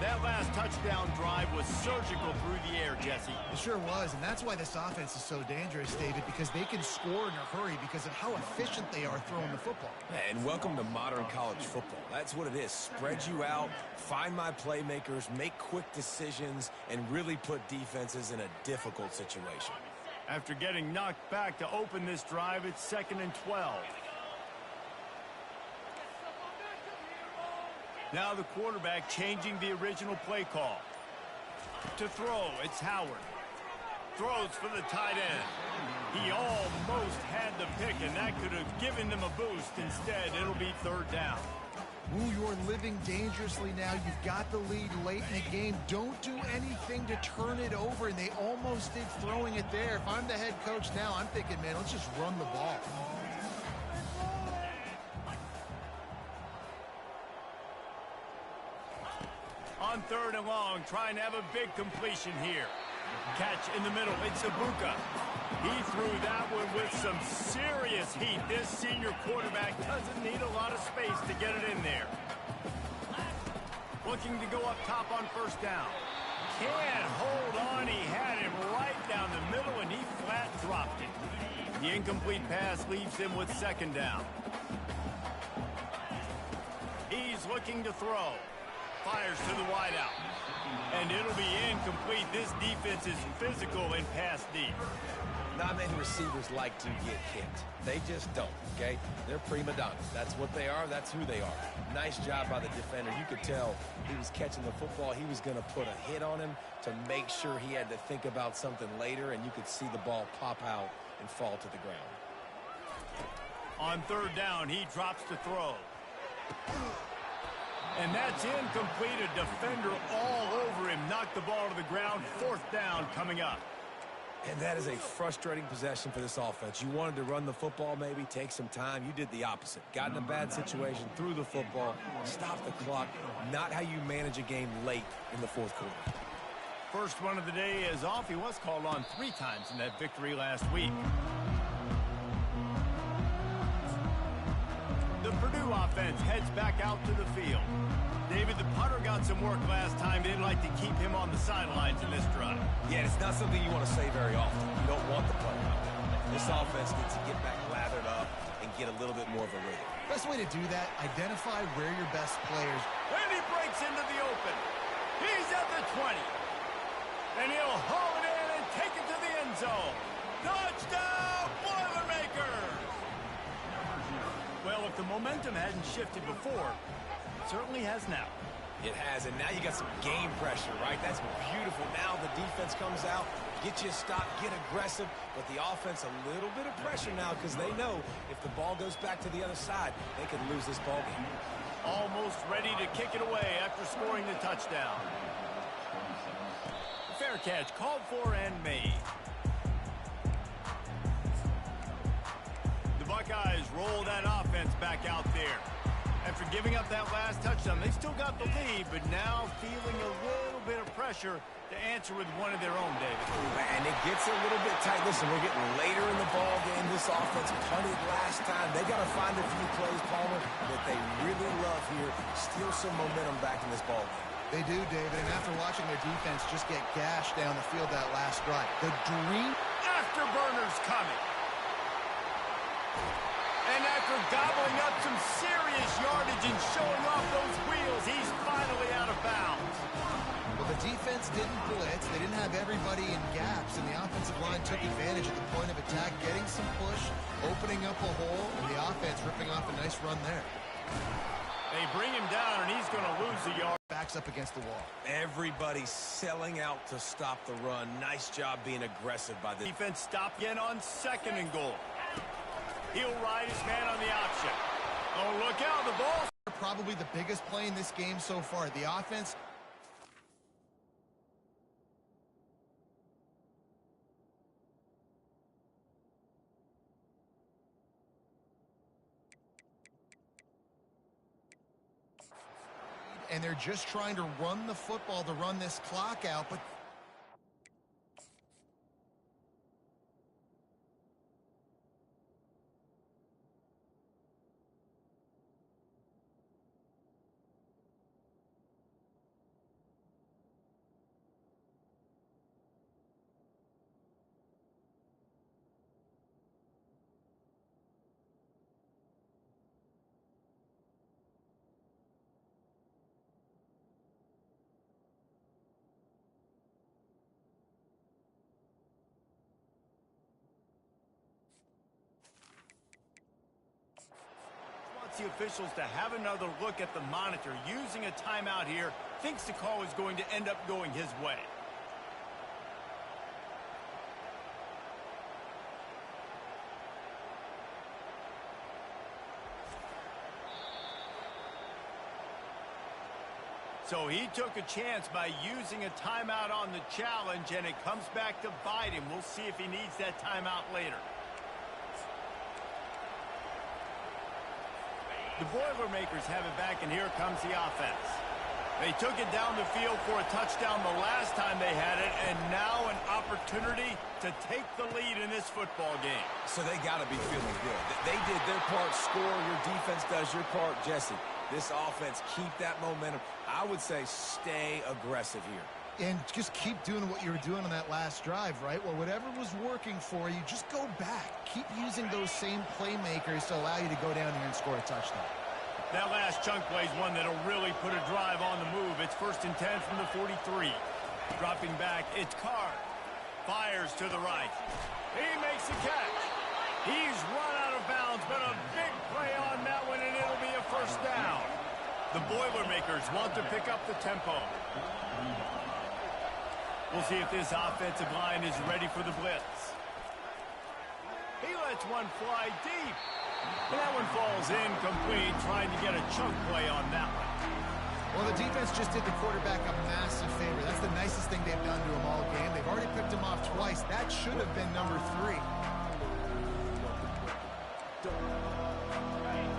That last touchdown drive was surgical through the air, Jesse. It sure was, and that's why this offense is so dangerous, David, because they can score in a hurry because of how efficient they are throwing the football. And welcome to modern college football. That's what it is. Spread you out, find my playmakers, make quick decisions, and really put defenses in a difficult situation. After getting knocked back to open this drive, it's 2nd and 12. Now the quarterback changing the original play call. To throw, it's Howard. Throws for the tight end. He almost had the pick, and that could have given them a boost. Instead, it'll be 3rd down. Ooh, you're living dangerously now. You've got the lead late in the game. Don't do anything to turn it over, and they almost did throwing it there. If I'm the head coach now, I'm thinking, man, let's just run the ball. On 3rd and long, trying to have a big completion here. Catch in the middle, it's Ibuka. He threw that one with some serious heat. This senior quarterback doesn't need a lot of space to get it in there. Looking to go up top on 1st down. Can't hold on. He had him right down the middle, and he flat dropped it. The incomplete pass leaves him with 2nd down. He's looking to throw. Fires to the wideout. And it'll be incomplete. This defense is physical and pass deep. Not many receivers like to get hit. They just don't, okay? They're prima donnas. That's what they are. That's who they are. Nice job by the defender. You could tell he was catching the football. He was going to put a hit on him to make sure he had to think about something later, and you could see the ball pop out and fall to the ground. On 3rd down, he drops to throw. And that's incomplete. A defender all over him. Knocked the ball to the ground. 4th down coming up. And that is a frustrating possession for this offense. You wanted to run the football, maybe take some time. You did the opposite. Got in a bad situation, threw the football, stopped the clock. Not how you manage a game late in the fourth quarter. First run of the day is off. He was called on 3 times in that victory last week. The Purdue offense heads back out to the field. David, the punter got some work last time. They'd like to keep him on the sidelines in this drive. Yeah, it's not something you want to say very often. You don't want the punter out there. This offense needs to get back lathered up and get a little bit more of a rhythm. Best way to do that, identify where your best players. And he breaks into the open. He's at the 20. And he'll haul it in and take it to the end zone. Touchdown, Boilermakers! Well, if the momentum hadn't shifted before, it certainly has now. It has, and now you got some game pressure, right? That's beautiful. Now the defense comes out, get you a stop, get aggressive, but the offense a little bit of pressure now because they know if the ball goes back to the other side, they could lose this ball game. Almost ready to kick it away after scoring the touchdown. Fair catch called for and made. The Buckeyes roll that offense back out there. After giving up that last touchdown, they still got the lead, but now feeling a little bit of pressure to answer with one of their own, David. And it gets a little bit tight. Listen, we're getting later in the ball game. This offense punted last time. They got to find a few plays, Palmer, that they really love here. Steal some momentum back in this ball game. They do, David, and after watching their defense just get gashed down the field that last drive, the dream afterburners coming. And after gobbling up some serious yardage and showing off those wheels, he's finally out of bounds. Well, the defense didn't blitz. They didn't have everybody in gaps, and the offensive line took advantage at the point of attack, getting some push, opening up a hole, and the offense ripping off a nice run there. They bring him down, and he's going to lose the yard. Backs up against the wall. Everybody selling out to stop the run. Nice job being aggressive by the defense. Stop again on 2nd and goal. He'll ride his man on the option. Oh, look out, the ball. Probably the biggest play in this game so far. The offense. And they're just trying to run the football to run this clock out, but the officials to have another look at the monitor. Using a timeout here, thinks the call is going to end up going his way. So he took a chance by using a timeout on the challenge, and it comes back to bite him. We'll see if he needs that timeout later. The Boilermakers have it back, and here comes the offense. They took it down the field for a touchdown the last time they had it, and now an opportunity to take the lead in this football game. So they got to be feeling good. They did their part, score. Your defense does your part, Jesse. This offense, keep that momentum. I would say stay aggressive here. And just keep doing what you were doing on that last drive, right? Well, whatever was working for you, just go back. Keep using those same playmakers to allow you to go down here and score a touchdown. That last chunk play is one that'll really put a drive on the move. It's 1st and 10 from the 43. Dropping back, it's Carr. Fires to the right. He makes the catch. He's run out of bounds, but a big play on that one, and it'll be a 1st down. The Boilermakers want to pick up the tempo. We'll see if this offensive line is ready for the blitz. He lets one fly deep. And that one falls incomplete, trying to get a chunk play on that one. Well, the defense just did the quarterback a massive favor. That's the nicest thing they've done to him all game. They've already picked him off twice. twice. That should have been number 3.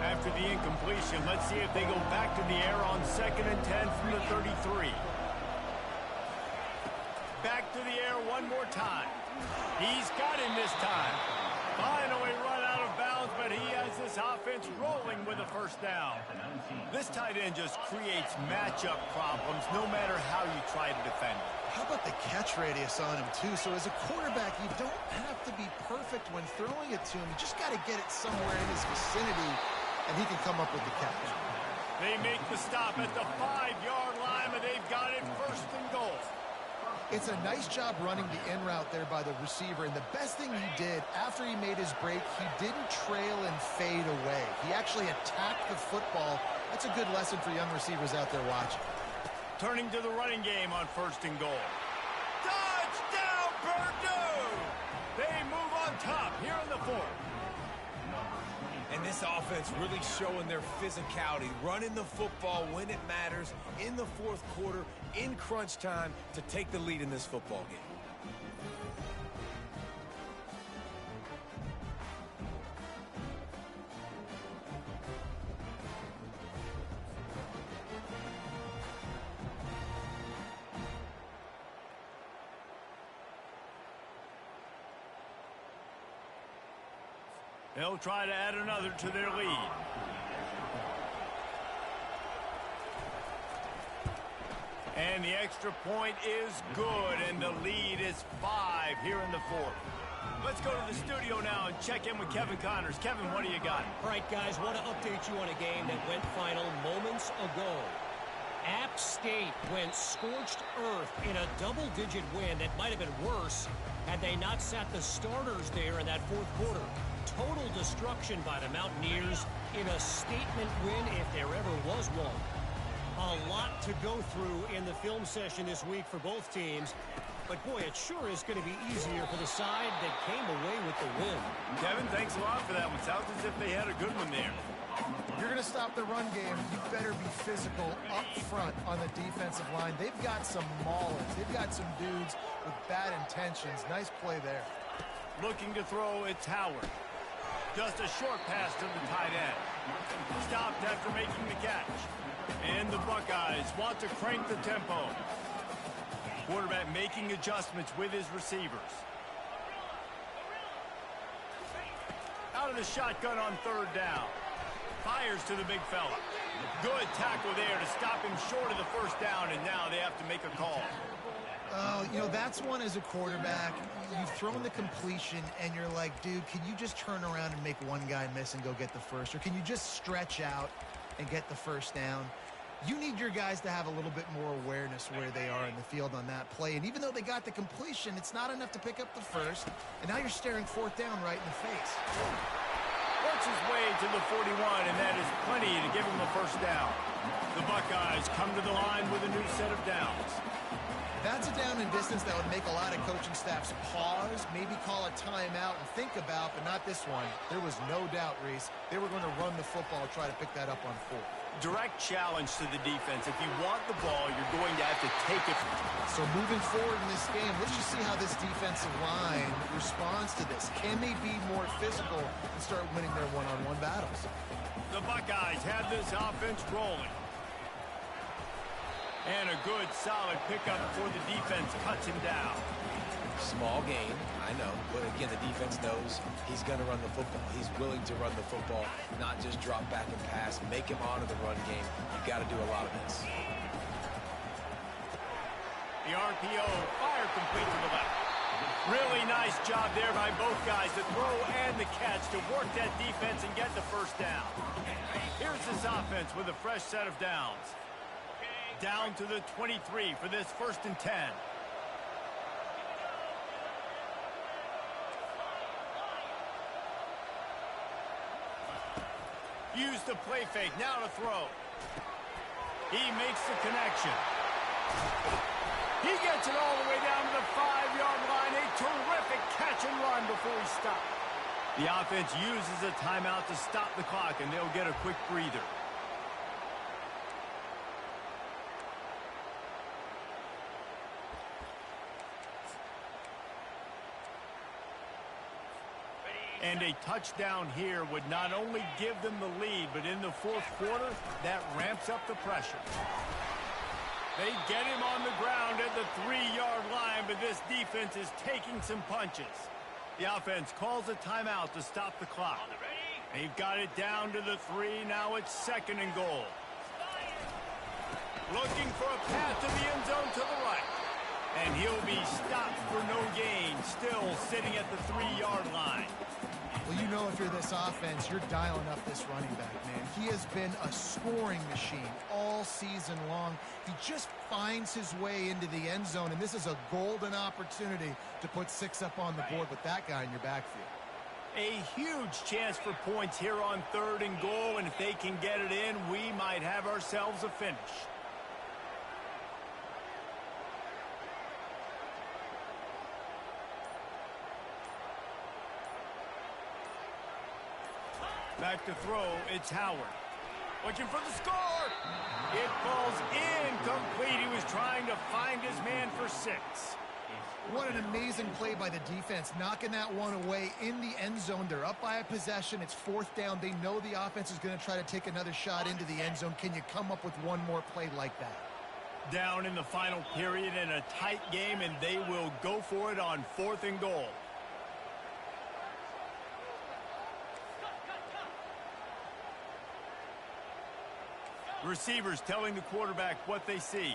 After the incompletion, let's see if they go back to the air on 2nd and 10 from the 33. Back to the air one more time. He's got him this time. Finally run out of bounds, but he has this offense rolling with a first down. This tight end just creates matchup problems no matter how you try to defend it. How about the catch radius on him, too? So as a quarterback, you don't have to be perfect when throwing it to him. You just got to get it somewhere in his vicinity, and he can come up with the catch. They make the stop at the 5-yard line, and they've got it 1st and goal. It's a nice job running the in route there by the receiver, and the best thing he did after he made his break, he didn't trail and fade away. He actually attacked the football. That's a good lesson for young receivers out there watching. Turning to the running game on 1st and goal. Touchdown, Purdue! They move on top here in the 4th. And this offense really showing their physicality, running the football when it matters in the 4th quarter, in crunch time, to take the lead in this football game. They'll try to add another to their lead. And the extra point is good, and the lead is 5 here in the 4th. Let's go to the studio now and check in with Kevin Connors. Kevin, what do you got? All right, guys, want to update you on a game that went final moments ago. App State went scorched earth in a double-digit win that might have been worse had they not sat the starters there in that 4th quarter. Total destruction by the Mountaineers in a statement win if there ever was one. A lot to go through in the film session this week for both teams. But, boy, it sure is going to be easier for the side that came away with the win. Kevin, thanks a lot for that one. Sounds as if they had a good one there. If you're going to stop the run game, you better be physical up front on the defensive line. They've got some maulers. They've got some dudes with bad intentions. Nice play there. Looking to throw, it's Howard. Just a short pass to the tight end. Stopped after making the catch. And the Buckeyes want to crank the tempo. Quarterback making adjustments with his receivers. Out of the shotgun on 3rd down. Fires to the big fella. Good tackle there to stop him short of the 1st down, and now they have to make a call. You know, that's one as a quarterback. You've thrown the completion, and you're like, dude, can you just turn around and make one guy miss and go get the first? Or can you just stretch out and get the 1st down? You need your guys to have a little bit more awareness where they are in the field on that play. And even though they got the completion, it's not enough to pick up the 1st. And now you're staring 4th down right in the face. Works his way to the 41, and that is plenty to give him a 1st down. The Buckeyes come to the line with a new set of downs. That's a down and distance that would make a lot of coaching staffs pause, maybe call a timeout and think about, but not this one. There was no doubt, Reese, they were going to run the football, try to pick that up on 4th. Direct challenge to the defense. If you want the ball, you're going to have to take it. So moving forward in this game, let's just see how this defensive line responds to this. Can they be more physical and start winning their one-on-one battles? The Buckeyes have this offense rolling. And a good, solid pickup before the defense cuts him down. Small gain, I know, but again, the defense knows he's going to run the football. He's willing to run the football, not just drop back and pass, make him honor the run game. You got to do a lot of this. The RPO, fire complete to the left. Really nice job there by both guys, the throw and the catch, to work that defense and get the 1st down. Here's this offense with a fresh set of downs. Down to the 23 for this 1st and 10. Use the play fake, now to throw. He makes the connection. He gets it all the way down to the 5-yard line. A terrific catch and run before he stopped. The offense uses a timeout to stop the clock, and they'll get a quick breather. And a touchdown here would not only give them the lead, but in the fourth quarter, that ramps up the pressure. They get him on the ground at the 3-yard line, but this defense is taking some punches. The offense calls a timeout to stop the clock. They've got it down to the 3. Now it's 2nd and goal. Looking for a path to the end zone to the right. And he'll be stopped for no gain, still sitting at the 3-yard line. Well, you know if you're this offense, you're dialing up this running back, man. He has been a scoring machine all season long. He just finds his way into the end zone, and this is a golden opportunity to put 6 up on the board with that guy in your backfield. A huge chance for points here on 3rd and goal, and if they can get it in, we might have ourselves a finish. Back to throw, it's Howard. Looking for the score. It falls incomplete. He was trying to find his man for 6. What an amazing play by the defense, knocking that one away in the end zone. They're up by a possession. It's 4th down. They know the offense is going to try to take another shot into the end zone. Can you come up with one more play like that? Down in the final period in a tight game, and they will go for it on 4th and goal. Receivers telling the quarterback what they see.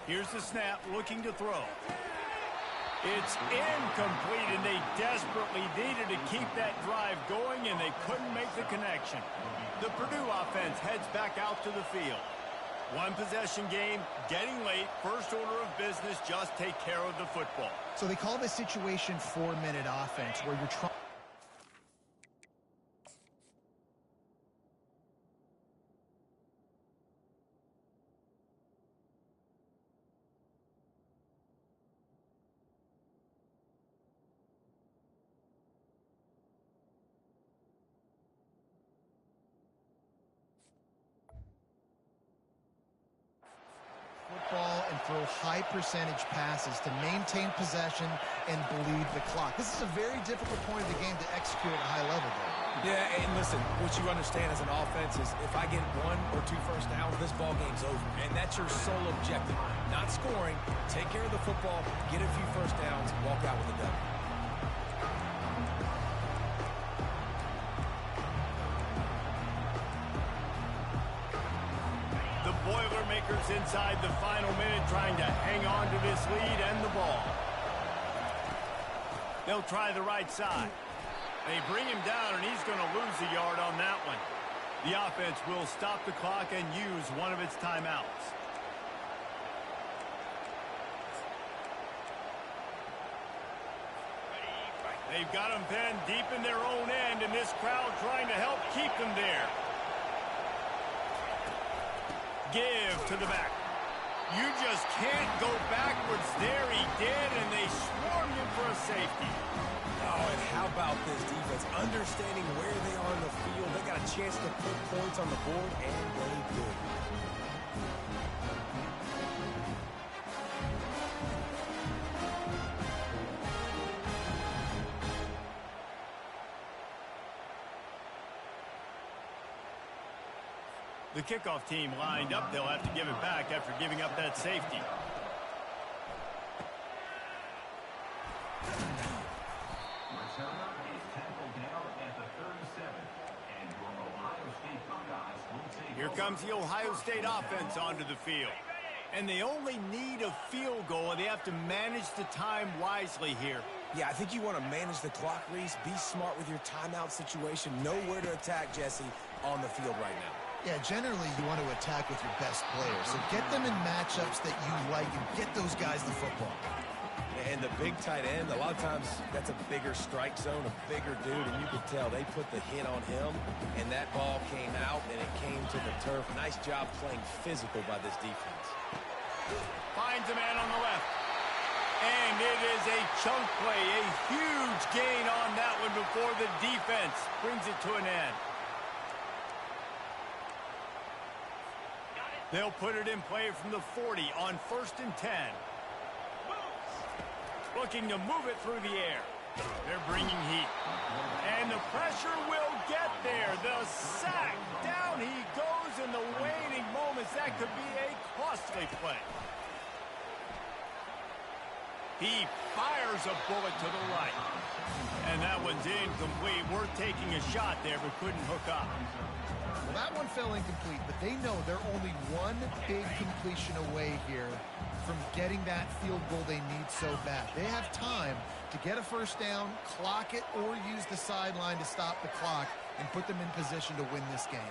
Here's the snap, looking to throw. It's incomplete, and they desperately needed to keep that drive going, and they couldn't make the connection. The Purdue offense heads back out to the field. One possession game, getting late, first order of business, just take care of the football. So they call this situation 4-minute offense, where you're trying. Football and throw high percentage passes to maintain possession and bleed the clock. This is a very difficult point of the game to execute at a high level, though. Yeah, and listen, what you understand as an offense is if I get 1 or 2 first downs, this ball game's over. And that's your sole objective. Not scoring, take care of the football, get a few first downs, walk out with a W. Boilermakers inside the final minute trying to hang on to this lead and the ball. They'll try the right side. They bring him down, and he's going to lose a yard on that one. The offense will stop the clock and use one of its timeouts. They've got them pinned deep in their own end, and this crowd trying to help keep them there. Give to the back. You just can't go backwards there. He did, and they swarmed him for a safety. Oh, and how about this defense? Understanding where they are in the field. They got a chance to put points on the board, and they did. The kickoff team lined up. They'll have to give it back after giving up that safety. Here comes the Ohio State offense onto the field. And they only need a field goal, and they have to manage the time wisely here. Yeah, I think you want to manage the clock, Reese. Be smart with your timeout situation. Know where to attack, Jesse, on the field right now. Yeah, generally you want to attack with your best players. So get them in matchups that you like and get those guys the football. And the big tight end, a lot of times that's a bigger strike zone, a bigger dude, and you could tell they put the hit on him, and that ball came out, and it came to the turf. Nice job playing physical by this defense. Finds a man on the left. And it is a chunk play, a huge gain on that one before the defense brings it to an end. They'll put it in play from the 40 on 1st and 10. looking to move it through the air. They're bringing heat. And the pressure will get there. The sack. Down he goes in the waning moments. That could be a costly play. He fires a bullet to the right. And that one's incomplete. Worth taking a shot there, but couldn't hook up. Well, that one fell incomplete, but they know they're only one big completion away here from getting that field goal they need so bad. They have time to get a first down, clock it, or use the sideline to stop the clock and put them in position to win this game.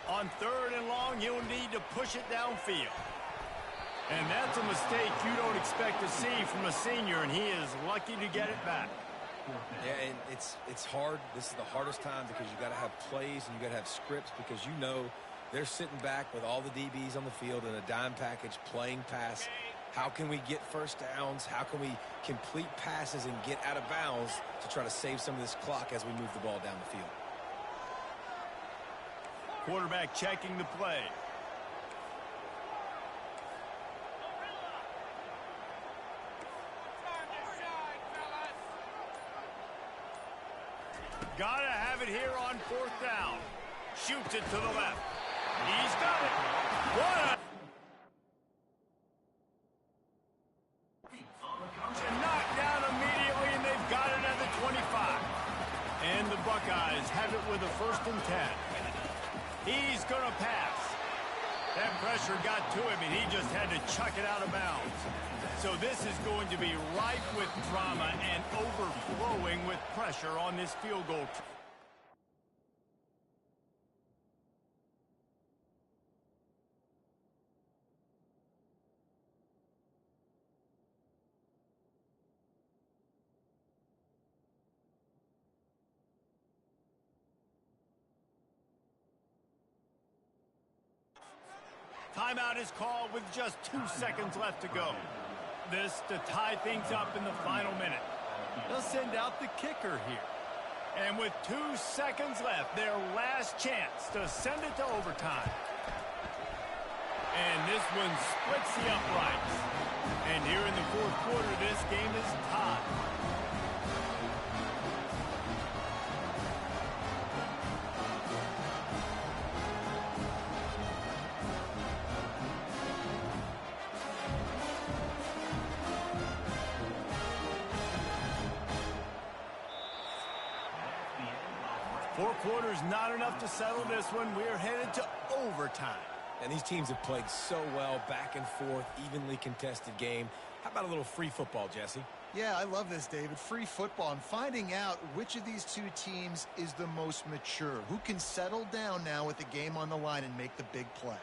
On 3rd and long, you'll need to push it downfield. And that's a mistake you don't expect to see from a senior, and he is lucky to get it back. Yeah, and it's hard. This is the hardest time because you got to have plays and you got to have scripts because you know they're sitting back with all the DBs on the field in a dime package playing pass. How can we get first downs? How can we complete passes and get out of bounds to try to save some of this clock as we move the ball down the field? Quarterback checking the play. Gotta have it here on 4th down. Shoots it to the left. He's got it. What a... Knocked down immediately, and they've got it at the 25. And the Buckeyes have it with a 1st and 10. He's going to pass. That pressure got to him, and he just had to chuck it out of bounds. So this is going to be ripe with drama and overflowing with pressure on this field goal. Timeout is called with just 2 seconds left to go. This to tie things up in the final minute. They'll send out the kicker here. And with 2 seconds left, their last chance to send it to overtime. And this one splits the uprights. And here in the 4th quarter, this game is tied. Four quarters not enough to settle this one. We're headed to overtime. And these teams have played so well, back and forth, evenly contested game. How about a little free football, Jesse? Yeah, I love this, David. Free football and finding out which of these two teams is the most mature. Who can settle down now with the game on the line and make the big play.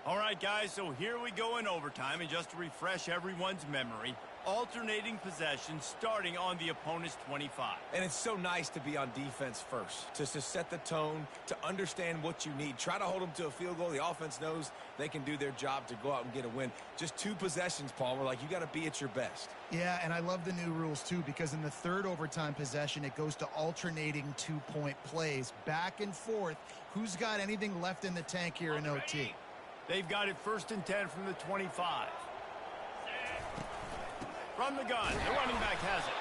All right, guys, so here we go in overtime. And just to refresh everyone's memory, alternating possession starting on the opponent's 25. And it's so nice to be on defense first, to set the tone, to understand what you need. Try to hold them to a field goal. The offense knows they can do their job to go out and get a win. Just 2 possessions, Paul. We're like, you got to be at your best. Yeah, and I love the new rules, too, because in the 3rd overtime possession, it goes to alternating 2-point plays. Back and forth. Who's got anything left in the tank here in OT? They've got it 1st and 10 from the 25. From the gun, the running back has it.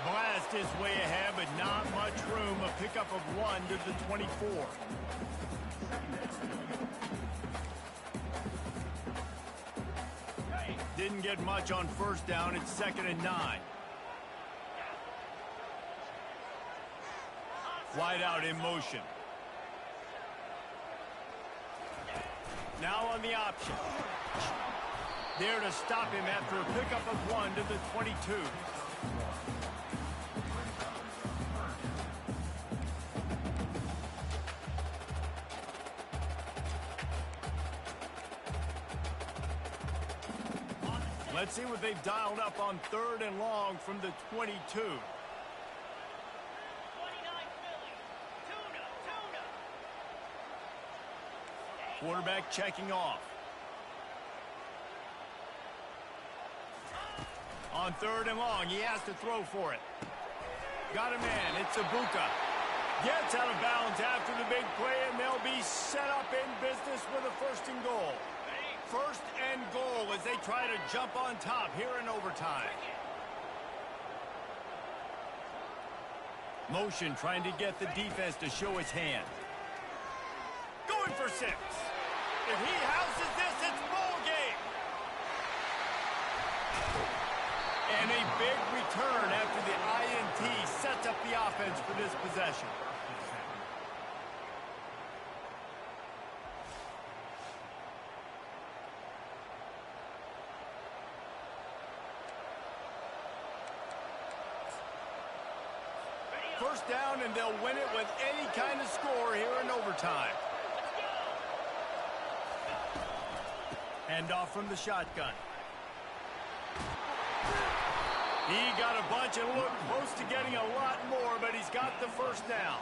Blast is way ahead, but not much room. A pickup of 1 to the 24. Didn't get much on 1st down. It's 2nd and 9. Wide out in motion. Now on the option. There to stop him after a pickup of 1 to the 22. Let's see what they've dialed up on 3rd and long from the 22. Quarterback checking off. On 3rd and long, he has to throw for it. Got a man, it's Ibuka. Gets out of bounds after the big play, and they'll be set up in business with a 1st and goal. 1st and goal as they try to jump on top here in overtime. Motion trying to get the defense to show his hand. Going for 6. If he houses this, it's ball game. And a big return after the INT sets up the offense for this possession. First down, and they'll win it with any kind of score here in overtime. Handoff from the shotgun. He got a bunch and looked close to getting a lot more, but he's got the 1st down.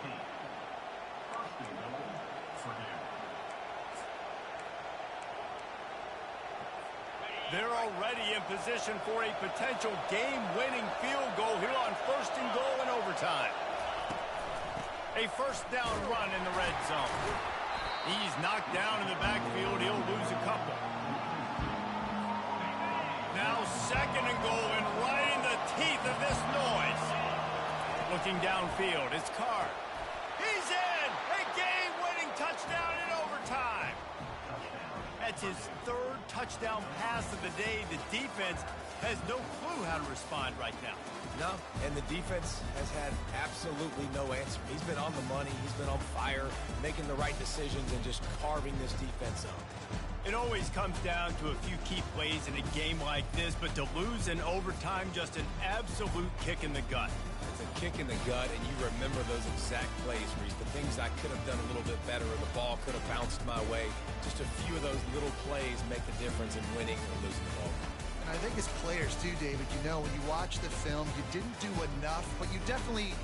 They're already in position for a potential game-winning field goal here on 1st and goal in overtime. A 1st down run in the red zone. He's knocked down in the backfield. He'll lose a couple. Now 2nd and goal, and right in the teeth of this noise. Looking downfield, it's Carr. He's in! A game-winning touchdown in overtime. That's his 3rd touchdown pass of the day. The defense has no clue how to respond right now. No, and the defense has had absolutely no answer. He's been on the money. He's been on fire, making the right decisions and just carving this defense up. It always comes down to a few key plays in a game like this, but to lose in overtime, just an absolute kick in the gut. It's a kick in the gut, and you remember those exact plays, Reese. The things I could have done a little bit better, or the ball could have bounced my way. Just a few of those little plays make the difference in winning or losing the ball. And I think as players too, David, you know, when you watch the film, you didn't do enough, but you definitely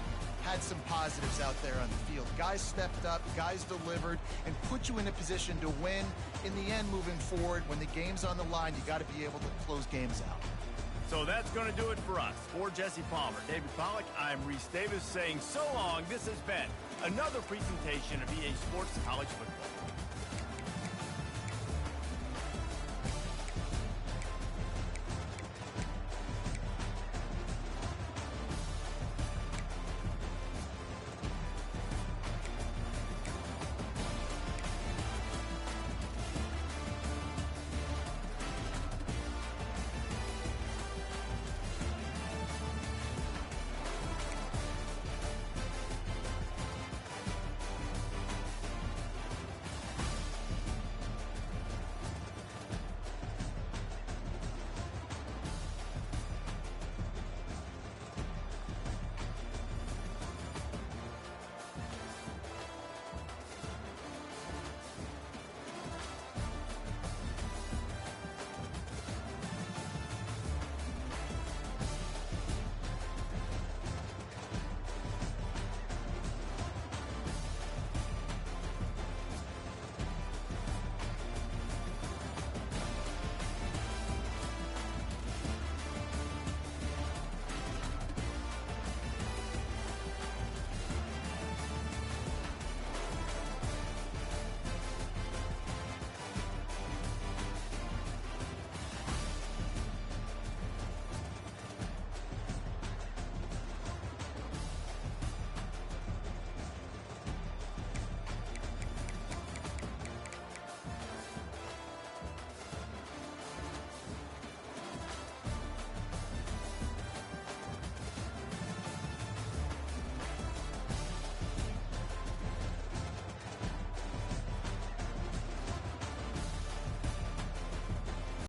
had some positives out there on the field. Guys stepped up, guys delivered, and put you in a position to win. In the end, moving forward, when the game's on the line, you got to be able to close games out. So that's going to do it for us. For Jesse Palmer, David Pollack, I'm Reese Davis saying so long. This has been another presentation of EA Sports College Football.